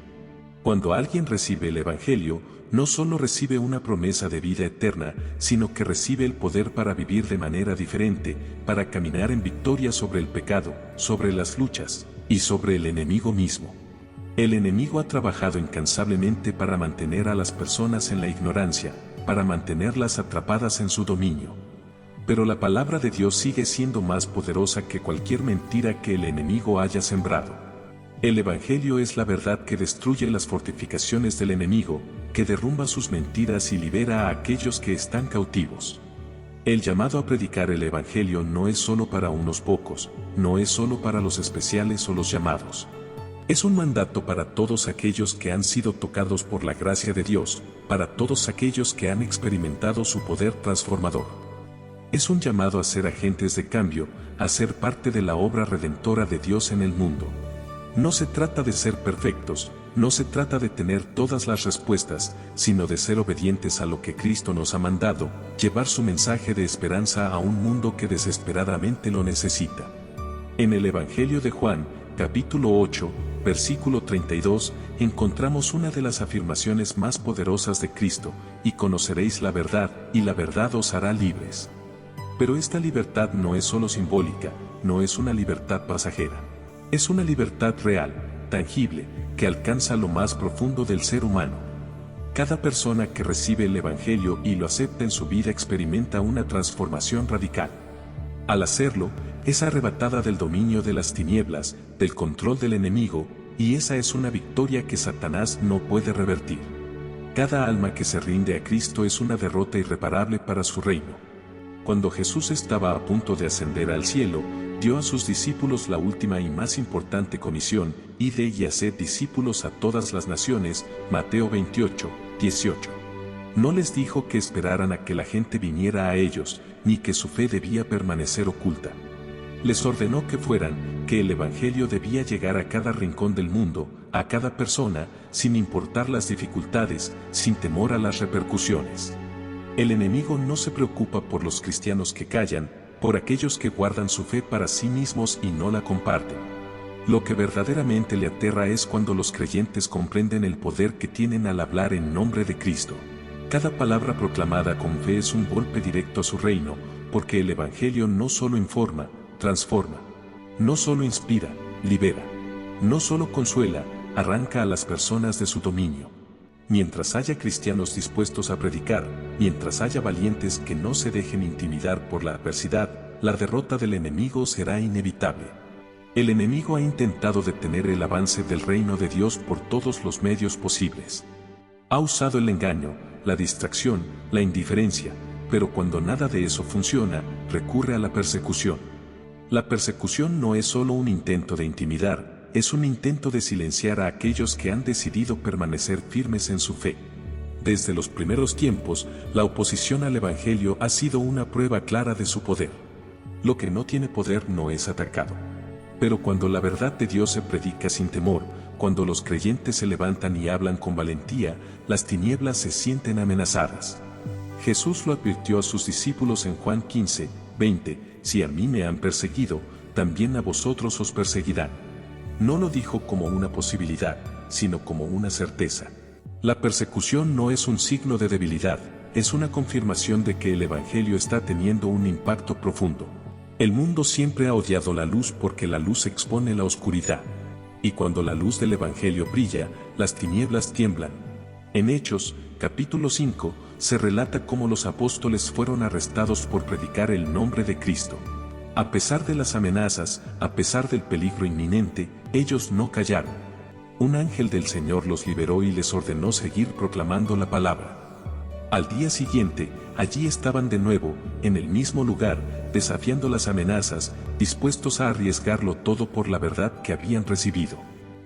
Cuando alguien recibe el Evangelio, no solo recibe una promesa de vida eterna, sino que recibe el poder para vivir de manera diferente, para caminar en victoria sobre el pecado, sobre las luchas, y sobre el enemigo mismo. El enemigo ha trabajado incansablemente para mantener a las personas en la ignorancia, para mantenerlas atrapadas en su dominio. Pero la palabra de Dios sigue siendo más poderosa que cualquier mentira que el enemigo haya sembrado. El Evangelio es la verdad que destruye las fortificaciones del enemigo, que derrumba sus mentiras y libera a aquellos que están cautivos. El llamado a predicar el Evangelio no es solo para unos pocos, no es solo para los especiales o los llamados. Es un mandato para todos aquellos que han sido tocados por la gracia de Dios, para todos aquellos que han experimentado su poder transformador. Es un llamado a ser agentes de cambio, a ser parte de la obra redentora de Dios en el mundo. No se trata de ser perfectos, no se trata de tener todas las respuestas, sino de ser obedientes a lo que Cristo nos ha mandado, llevar su mensaje de esperanza a un mundo que desesperadamente lo necesita. En el Evangelio de Juan, capítulo 8, versículo 32, encontramos una de las afirmaciones más poderosas de Cristo: y conoceréis la verdad, y la verdad os hará libres. Pero esta libertad no es solo simbólica, no es una libertad pasajera. Es una libertad real, tangible, que alcanza lo más profundo del ser humano. Cada persona que recibe el Evangelio y lo acepta en su vida experimenta una transformación radical. Al hacerlo, es arrebatada del dominio de las tinieblas, del control del enemigo, y esa es una victoria que Satanás no puede revertir. Cada alma que se rinde a Cristo es una derrota irreparable para su reino. Cuando Jesús estaba a punto de ascender al cielo, dio a sus discípulos la última y más importante comisión: id y haced discípulos a todas las naciones, Mateo 28, 18. No les dijo que esperaran a que la gente viniera a ellos, ni que su fe debía permanecer oculta. Les ordenó que fueran, que el Evangelio debía llegar a cada rincón del mundo, a cada persona, sin importar las dificultades, sin temor a las repercusiones. El enemigo no se preocupa por los cristianos que callan, por aquellos que guardan su fe para sí mismos y no la comparten. Lo que verdaderamente le aterra es cuando los creyentes comprenden el poder que tienen al hablar en nombre de Cristo. Cada palabra proclamada con fe es un golpe directo a su reino, porque el Evangelio no solo informa, transforma. No solo inspira, libera. No solo consuela, arranca a las personas de su dominio. Mientras haya cristianos dispuestos a predicar, mientras haya valientes que no se dejen intimidar por la adversidad, la derrota del enemigo será inevitable. El enemigo ha intentado detener el avance del reino de Dios por todos los medios posibles. Ha usado el engaño, la distracción, la indiferencia, pero cuando nada de eso funciona, recurre a la persecución. La persecución no es solo un intento de intimidar, es un intento de silenciar a aquellos que han decidido permanecer firmes en su fe. Desde los primeros tiempos, la oposición al Evangelio ha sido una prueba clara de su poder. Lo que no tiene poder no es atacado. Pero cuando la verdad de Dios se predica sin temor, cuando los creyentes se levantan y hablan con valentía, las tinieblas se sienten amenazadas. Jesús lo advirtió a sus discípulos en Juan 15, 20, si a mí me han perseguido, también a vosotros os perseguirán. No lo dijo como una posibilidad, sino como una certeza. La persecución no es un signo de debilidad, es una confirmación de que el Evangelio está teniendo un impacto profundo. El mundo siempre ha odiado la luz porque la luz expone la oscuridad. Y cuando la luz del Evangelio brilla, las tinieblas tiemblan. En Hechos, capítulo 5, se relata cómo los apóstoles fueron arrestados por predicar el nombre de Cristo. A pesar de las amenazas, a pesar del peligro inminente, ellos no callaron. Un ángel del Señor los liberó y les ordenó seguir proclamando la palabra. Al día siguiente, allí estaban de nuevo, en el mismo lugar, desafiando las amenazas, dispuestos a arriesgarlo todo por la verdad que habían recibido.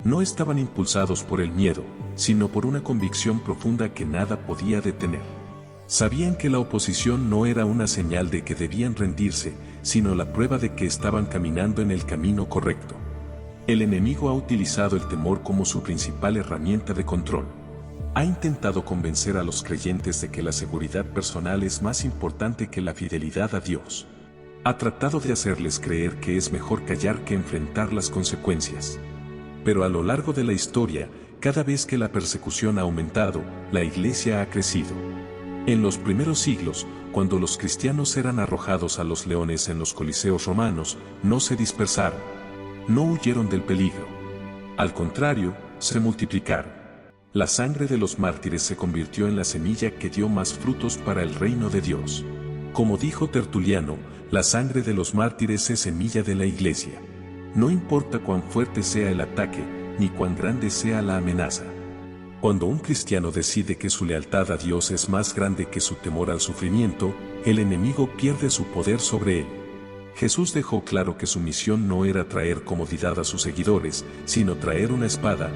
No estaban impulsados por el miedo, sino por una convicción profunda que nada podía detener. Sabían que la oposición no era una señal de que debían rendirse, sino la prueba de que estaban caminando en el camino correcto. El enemigo ha utilizado el temor como su principal herramienta de control. Ha intentado convencer a los creyentes de que la seguridad personal es más importante que la fidelidad a Dios. Ha tratado de hacerles creer que es mejor callar que enfrentar las consecuencias. Pero a lo largo de la historia, cada vez que la persecución ha aumentado, la Iglesia ha crecido. En los primeros siglos, cuando los cristianos eran arrojados a los leones en los coliseos romanos, no se dispersaron. No huyeron del peligro. Al contrario, se multiplicaron. La sangre de los mártires se convirtió en la semilla que dio más frutos para el reino de Dios. Como dijo Tertuliano, la sangre de los mártires es semilla de la Iglesia. No importa cuán fuerte sea el ataque, ni cuán grande sea la amenaza. Cuando un cristiano decide que su lealtad a Dios es más grande que su temor al sufrimiento, el enemigo pierde su poder sobre él. Jesús dejó claro que su misión no era traer comodidad a sus seguidores, sino traer una espada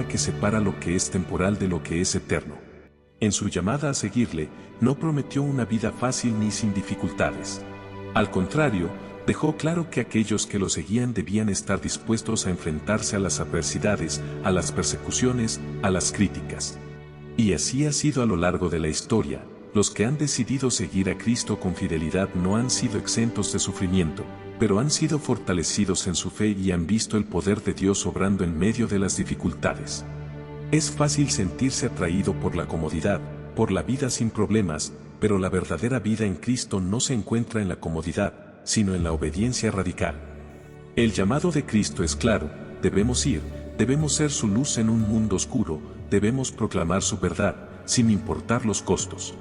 que separa lo que es temporal de lo que es eterno. En su llamada a seguirle, no prometió una vida fácil ni sin dificultades. Al contrario, dejó claro que aquellos que lo seguían debían estar dispuestos a enfrentarse a las adversidades, a las persecuciones, a las críticas. Y así ha sido a lo largo de la historia. Los que han decidido seguir a Cristo con fidelidad no han sido exentos de sufrimiento, pero han sido fortalecidos en su fe y han visto el poder de Dios obrando en medio de las dificultades. Es fácil sentirse atraído por la comodidad, por la vida sin problemas, pero la verdadera vida en Cristo no se encuentra en la comodidad, sino en la obediencia radical. El llamado de Cristo es claro: debemos ir, debemos ser su luz en un mundo oscuro, debemos proclamar su verdad, sin importar los costos.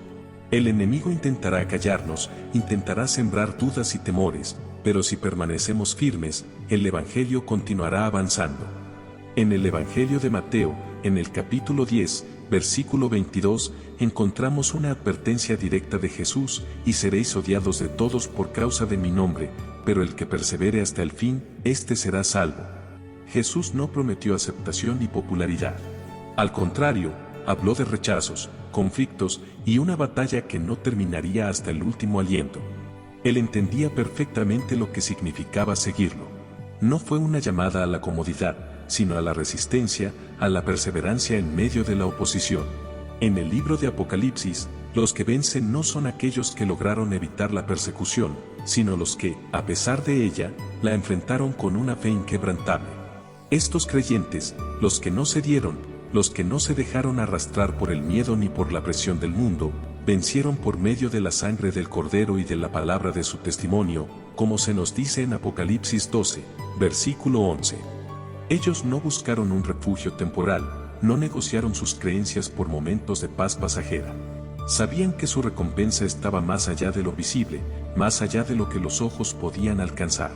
El enemigo intentará callarnos, intentará sembrar dudas y temores, pero si permanecemos firmes, el Evangelio continuará avanzando. En el Evangelio de Mateo, en el capítulo 10, versículo 22, encontramos una advertencia directa de Jesús: y seréis odiados de todos por causa de mi nombre, pero el que persevere hasta el fin, éste será salvo. Jesús no prometió aceptación ni popularidad. Al contrario, habló de rechazos, conflictos y una batalla que no terminaría hasta el último aliento. Él entendía perfectamente lo que significaba seguirlo. No fue una llamada a la comodidad, sino a la resistencia, a la perseverancia en medio de la oposición. En el libro de Apocalipsis, los que vencen no son aquellos que lograron evitar la persecución, sino los que, a pesar de ella, la enfrentaron con una fe inquebrantable. Estos creyentes, los que no cedieron, los que no se dejaron arrastrar por el miedo ni por la presión del mundo, vencieron por medio de la sangre del Cordero y de la palabra de su testimonio, como se nos dice en Apocalipsis 12, versículo 11. Ellos no buscaron un refugio temporal, no negociaron sus creencias por momentos de paz pasajera. Sabían que su recompensa estaba más allá de lo visible, más allá de lo que los ojos podían alcanzar.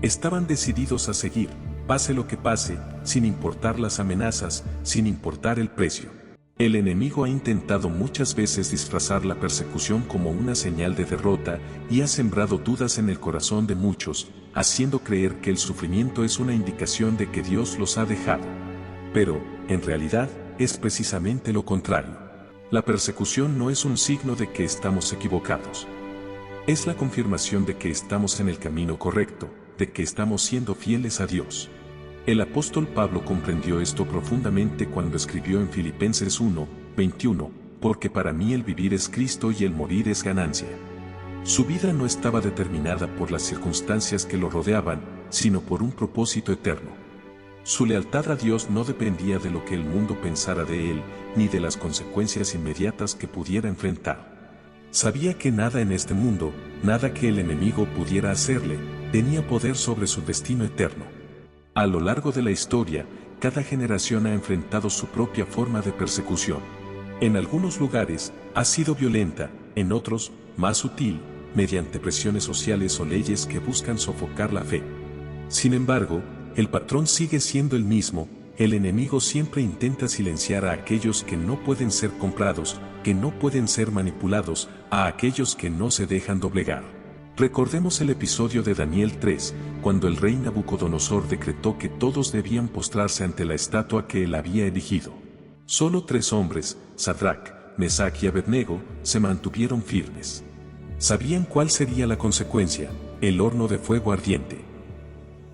Estaban decididos a seguir, pase lo que pase, sin importar las amenazas, sin importar el precio. El enemigo ha intentado muchas veces disfrazar la persecución como una señal de derrota y ha sembrado dudas en el corazón de muchos, haciendo creer que el sufrimiento es una indicación de que Dios los ha dejado. Pero, en realidad, es precisamente lo contrario. La persecución no es un signo de que estamos equivocados. Es la confirmación de que estamos en el camino correcto, de que estamos siendo fieles a Dios. El apóstol Pablo comprendió esto profundamente cuando escribió en Filipenses 1, 21, porque para mí el vivir es Cristo y el morir es ganancia. Su vida no estaba determinada por las circunstancias que lo rodeaban, sino por un propósito eterno. Su lealtad a Dios no dependía de lo que el mundo pensara de él, ni de las consecuencias inmediatas que pudiera enfrentar. Sabía que nada en este mundo, nada que el enemigo pudiera hacerle, tenía poder sobre su destino eterno. A lo largo de la historia, cada generación ha enfrentado su propia forma de persecución. En algunos lugares, ha sido violenta, en otros, más sutil, mediante presiones sociales o leyes que buscan sofocar la fe. Sin embargo, el patrón sigue siendo el mismo: el enemigo siempre intenta silenciar a aquellos que no pueden ser comprados, que no pueden ser manipulados, a aquellos que no se dejan doblegar. Recordemos el episodio de Daniel 3, cuando el rey Nabucodonosor decretó que todos debían postrarse ante la estatua que él había erigido. Solo 3 hombres, Sadrac, Mesach y Abednego, se mantuvieron firmes. Sabían cuál sería la consecuencia: el horno de fuego ardiente.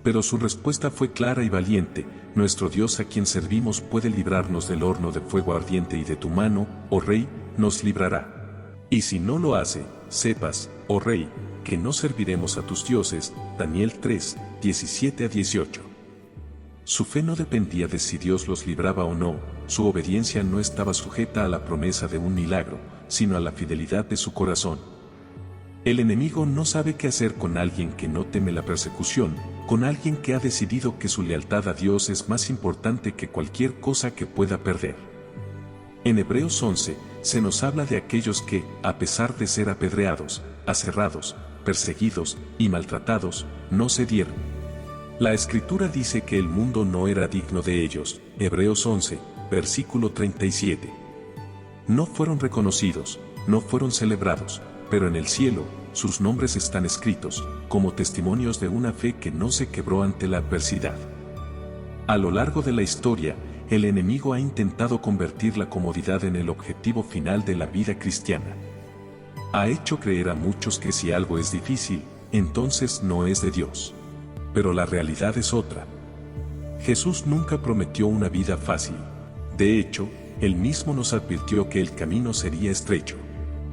Pero su respuesta fue clara y valiente: nuestro Dios a quien servimos puede librarnos del horno de fuego ardiente, y de tu mano, oh rey, nos librará. Y si no lo hace, sepas, oh rey, que no serviremos a tus dioses. Daniel 3, 17-18. Su fe no dependía de si Dios los libraba o no, su obediencia no estaba sujeta a la promesa de un milagro, sino a la fidelidad de su corazón. El enemigo no sabe qué hacer con alguien que no teme la persecución, con alguien que ha decidido que su lealtad a Dios es más importante que cualquier cosa que pueda perder. En Hebreos 11, se nos habla de aquellos que, a pesar de ser apedreados, aserrados, perseguidos y maltratados, no cedieron. La Escritura dice que el mundo no era digno de ellos, Hebreos 11, versículo 37. No fueron reconocidos, no fueron celebrados, pero en el cielo, sus nombres están escritos, como testimonios de una fe que no se quebró ante la adversidad. A lo largo de la historia, el enemigo ha intentado convertir la comodidad en el objetivo final de la vida cristiana. Ha hecho creer a muchos que si algo es difícil, entonces no es de Dios. Pero la realidad es otra. Jesús nunca prometió una vida fácil. De hecho, Él mismo nos advirtió que el camino sería estrecho.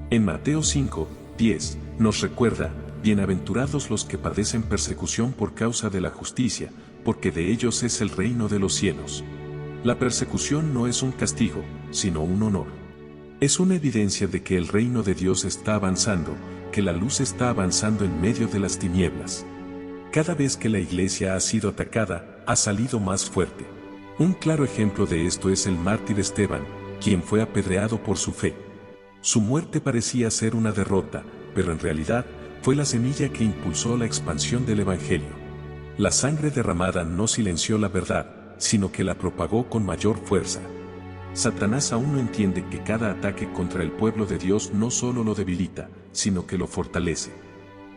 En Mateo 5, 10, nos recuerda, bienaventurados los que padecen persecución por causa de la justicia, porque de ellos es el reino de los cielos. La persecución no es un castigo, sino un honor. Es una evidencia de que el reino de Dios está avanzando, que la luz está avanzando en medio de las tinieblas. Cada vez que la iglesia ha sido atacada, ha salido más fuerte. Un claro ejemplo de esto es el mártir Esteban, quien fue apedreado por su fe. Su muerte parecía ser una derrota, pero en realidad, fue la semilla que impulsó la expansión del Evangelio. La sangre derramada no silenció la verdad, sino que la propagó con mayor fuerza. Satanás aún no entiende que cada ataque contra el pueblo de Dios no solo lo debilita, sino que lo fortalece.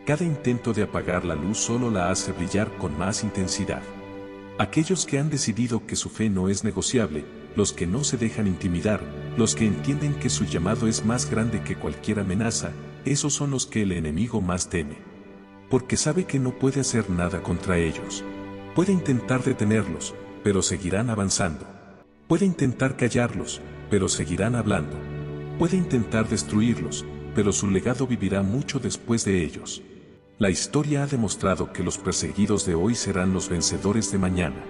Cada intento de apagar la luz solo la hace brillar con más intensidad. Aquellos que han decidido que su fe no es negociable, los que no se dejan intimidar, los que entienden que su llamado es más grande que cualquier amenaza, esos son los que el enemigo más teme. Porque sabe que no puede hacer nada contra ellos. Puede intentar detenerlos, pero seguirán avanzando. Puede intentar callarlos, pero seguirán hablando. Puede intentar destruirlos, pero su legado vivirá mucho después de ellos. La historia ha demostrado que los perseguidos de hoy serán los vencedores de mañana.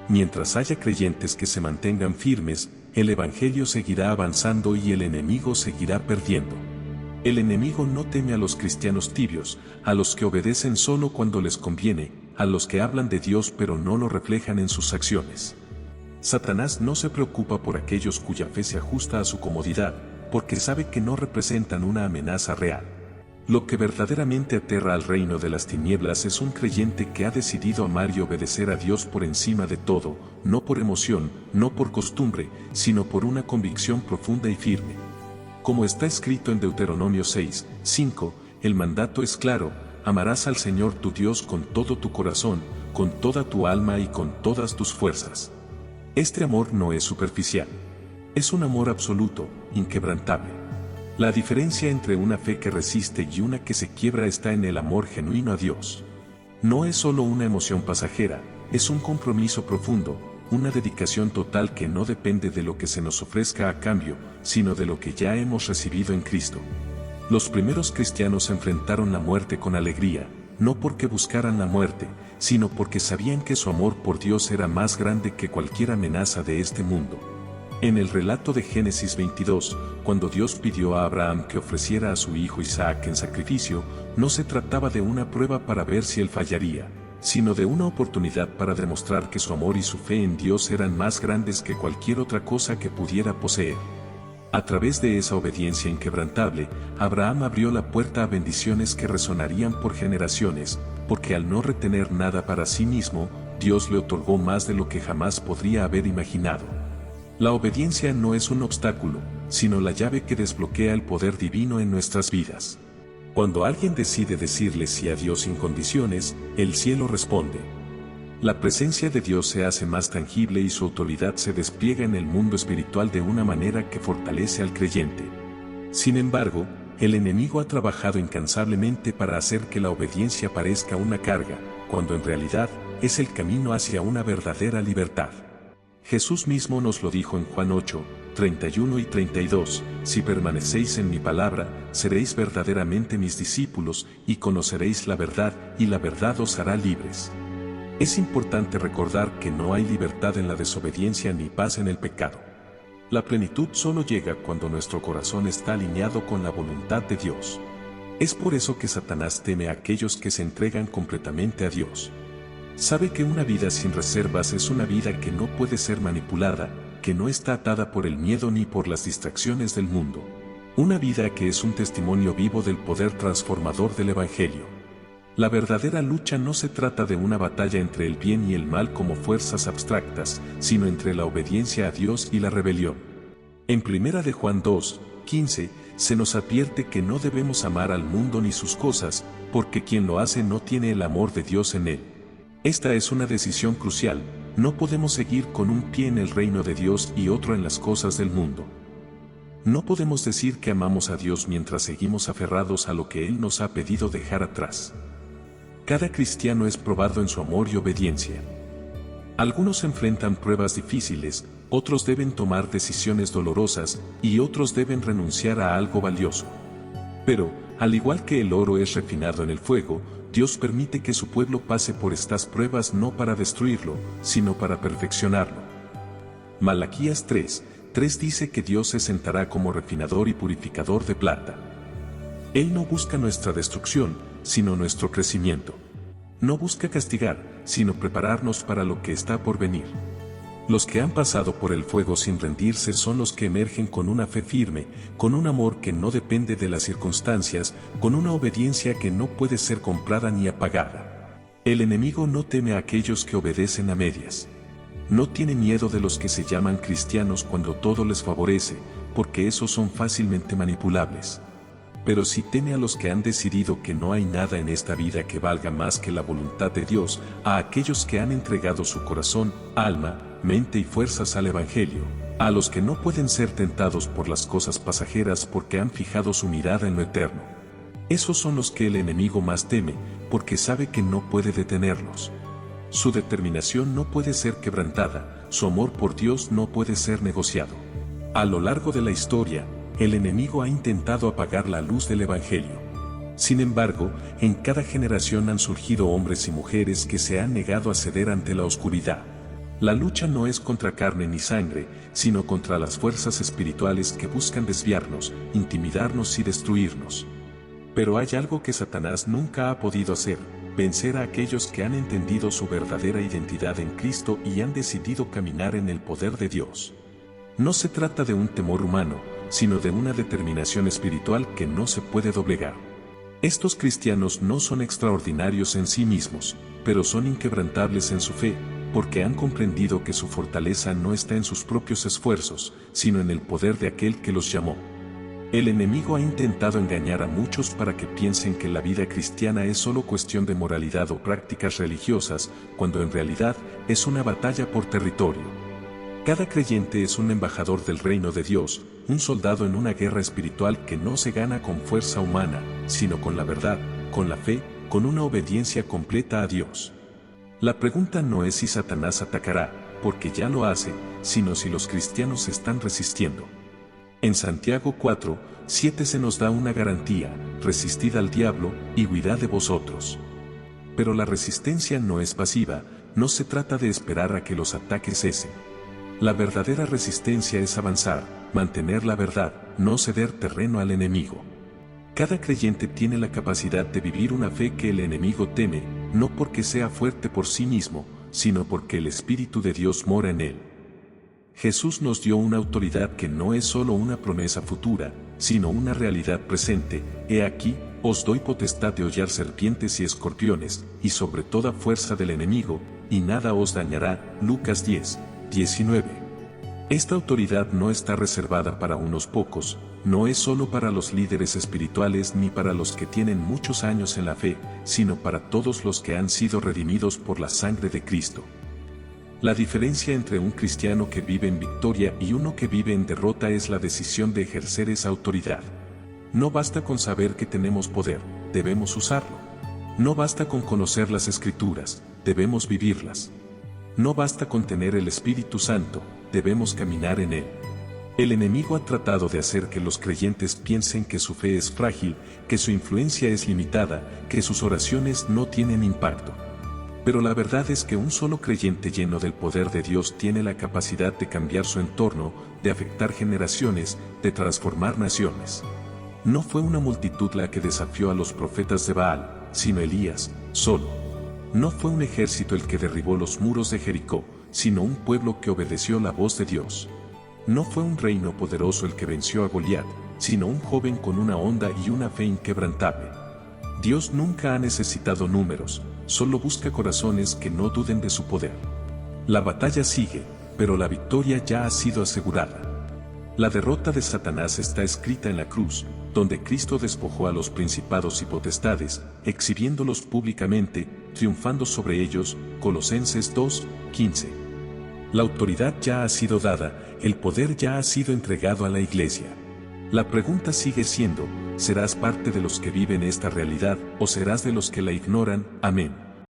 Mientras haya creyentes que se mantengan firmes, el Evangelio seguirá avanzando y el enemigo seguirá perdiendo. El enemigo no teme a los cristianos tibios, a los que obedecen solo cuando les conviene, a los que hablan de Dios pero no lo reflejan en sus acciones. Satanás no se preocupa por aquellos cuya fe se ajusta a su comodidad, porque sabe que no representan una amenaza real. Lo que verdaderamente aterra al reino de las tinieblas es un creyente que ha decidido amar y obedecer a Dios por encima de todo, no por emoción, no por costumbre, sino por una convicción profunda y firme. Como está escrito en Deuteronomio 6, 5, el mandato es claro: amarás al Señor tu Dios con todo tu corazón, con toda tu alma y con todas tus fuerzas. Este amor no es superficial. Es un amor absoluto, inquebrantable. La diferencia entre una fe que resiste y una que se quiebra está en el amor genuino a Dios. No es solo una emoción pasajera, es un compromiso profundo, una dedicación total que no depende de lo que se nos ofrezca a cambio, sino de lo que ya hemos recibido en Cristo. Los primeros cristianos enfrentaron la muerte con alegría, no porque buscaran la muerte, sino porque sabían que su amor por Dios era más grande que cualquier amenaza de este mundo. En el relato de Génesis 22, cuando Dios pidió a Abraham que ofreciera a su hijo Isaac en sacrificio, no se trataba de una prueba para ver si él fallaría, sino de una oportunidad para demostrar que su amor y su fe en Dios eran más grandes que cualquier otra cosa que pudiera poseer. A través de esa obediencia inquebrantable, Abraham abrió la puerta a bendiciones que resonarían por generaciones, porque al no retener nada para sí mismo, Dios le otorgó más de lo que jamás podría haber imaginado. La obediencia no es un obstáculo, sino la llave que desbloquea el poder divino en nuestras vidas. Cuando alguien decide decirle sí a Dios sin condiciones, el cielo responde. La presencia de Dios se hace más tangible y su autoridad se despliega en el mundo espiritual de una manera que fortalece al creyente. Sin embargo, el enemigo ha trabajado incansablemente para hacer que la obediencia parezca una carga, cuando en realidad es el camino hacia una verdadera libertad. Jesús mismo nos lo dijo en Juan 8, 31 y 32, si permanecéis en mi palabra, seréis verdaderamente mis discípulos, y conoceréis la verdad, y la verdad os hará libres. Es importante recordar que no hay libertad en la desobediencia ni paz en el pecado. La plenitud solo llega cuando nuestro corazón está alineado con la voluntad de Dios. Es por eso que Satanás teme a aquellos que se entregan completamente a Dios. Sabe que una vida sin reservas es una vida que no puede ser manipulada, que no está atada por el miedo ni por las distracciones del mundo. Una vida que es un testimonio vivo del poder transformador del Evangelio. La verdadera lucha no se trata de una batalla entre el bien y el mal como fuerzas abstractas, sino entre la obediencia a Dios y la rebelión. En 1 de Juan 2:15, se nos advierte que no debemos amar al mundo ni sus cosas, porque quien lo hace no tiene el amor de Dios en él. Esta es una decisión crucial, no podemos seguir con un pie en el reino de Dios y otro en las cosas del mundo. No podemos decir que amamos a Dios mientras seguimos aferrados a lo que Él nos ha pedido dejar atrás. Cada cristiano es probado en su amor y obediencia. Algunos enfrentan pruebas difíciles, otros deben tomar decisiones dolorosas y otros deben renunciar a algo valioso. Pero, al igual que el oro es refinado en el fuego, Dios permite que su pueblo pase por estas pruebas no para destruirlo, sino para perfeccionarlo. Malaquías 3:3 dice que Dios se sentará como refinador y purificador de plata. Él no busca nuestra destrucción, sino nuestro crecimiento. No busca castigar, sino prepararnos para lo que está por venir. Los que han pasado por el fuego sin rendirse son los que emergen con una fe firme, con un amor que no depende de las circunstancias, con una obediencia que no puede ser comprada ni apagada. El enemigo no teme a aquellos que obedecen a medias. No tiene miedo de los que se llaman cristianos cuando todo les favorece, porque esos son fácilmente manipulables. Pero sí teme a los que han decidido que no hay nada en esta vida que valga más que la voluntad de Dios, a aquellos que han entregado su corazón, alma, mente y fuerzas al Evangelio, a los que no pueden ser tentados por las cosas pasajeras porque han fijado su mirada en lo eterno. Esos son los que el enemigo más teme, porque sabe que no puede detenerlos. Su determinación no puede ser quebrantada, su amor por Dios no puede ser negociado. A lo largo de la historia, el enemigo ha intentado apagar la luz del Evangelio. Sin embargo, en cada generación han surgido hombres y mujeres que se han negado a ceder ante la oscuridad. La lucha no es contra carne ni sangre, sino contra las fuerzas espirituales que buscan desviarnos, intimidarnos y destruirnos. Pero hay algo que Satanás nunca ha podido hacer: vencer a aquellos que han entendido su verdadera identidad en Cristo y han decidido caminar en el poder de Dios. No se trata de un temor humano, sino de una determinación espiritual que no se puede doblegar. Estos cristianos no son extraordinarios en sí mismos, pero son inquebrantables en su fe, porque han comprendido que su fortaleza no está en sus propios esfuerzos, sino en el poder de aquel que los llamó. El enemigo ha intentado engañar a muchos para que piensen que la vida cristiana es solo cuestión de moralidad o prácticas religiosas, cuando en realidad es una batalla por territorio. Cada creyente es un embajador del reino de Dios, un soldado en una guerra espiritual que no se gana con fuerza humana, sino con la verdad, con la fe, con una obediencia completa a Dios. La pregunta no es si Satanás atacará, porque ya lo hace, sino si los cristianos están resistiendo. En Santiago 4:7 se nos da una garantía: resistid al diablo, y huirá de vosotros. Pero la resistencia no es pasiva, no se trata de esperar a que los ataques cesen. La verdadera resistencia es avanzar, mantener la verdad, no ceder terreno al enemigo. Cada creyente tiene la capacidad de vivir una fe que el enemigo teme, no porque sea fuerte por sí mismo, sino porque el Espíritu de Dios mora en él. Jesús nos dio una autoridad que no es solo una promesa futura, sino una realidad presente: he aquí, os doy potestad de hollar serpientes y escorpiones, y sobre toda fuerza del enemigo, y nada os dañará. Lucas 10:19. Esta autoridad no está reservada para unos pocos, no es solo para los líderes espirituales ni para los que tienen muchos años en la fe, sino para todos los que han sido redimidos por la sangre de Cristo. La diferencia entre un cristiano que vive en victoria y uno que vive en derrota es la decisión de ejercer esa autoridad. No basta con saber que tenemos poder, debemos usarlo. No basta con conocer las Escrituras, debemos vivirlas. No basta con tener el Espíritu Santo, debemos caminar en él. El enemigo ha tratado de hacer que los creyentes piensen que su fe es frágil, que su influencia es limitada, que sus oraciones no tienen impacto. Pero la verdad es que un solo creyente lleno del poder de Dios tiene la capacidad de cambiar su entorno, de afectar generaciones, de transformar naciones. No fue una multitud la que desafió a los profetas de Baal, sino Elías, solo. No fue un ejército el que derribó los muros de Jericó, sino un pueblo que obedeció la voz de Dios. No fue un reino poderoso el que venció a Goliat, sino un joven con una honda y una fe inquebrantable. Dios nunca ha necesitado números, solo busca corazones que no duden de su poder. La batalla sigue, pero la victoria ya ha sido asegurada. La derrota de Satanás está escrita en la cruz, donde Cristo despojó a los principados y potestades, exhibiéndolos públicamente, triunfando sobre ellos. Colosenses 2:15. La autoridad ya ha sido dada, el poder ya ha sido entregado a la Iglesia. La pregunta sigue siendo, ¿serás parte de los que viven esta realidad o serás de los que la ignoran? Amén.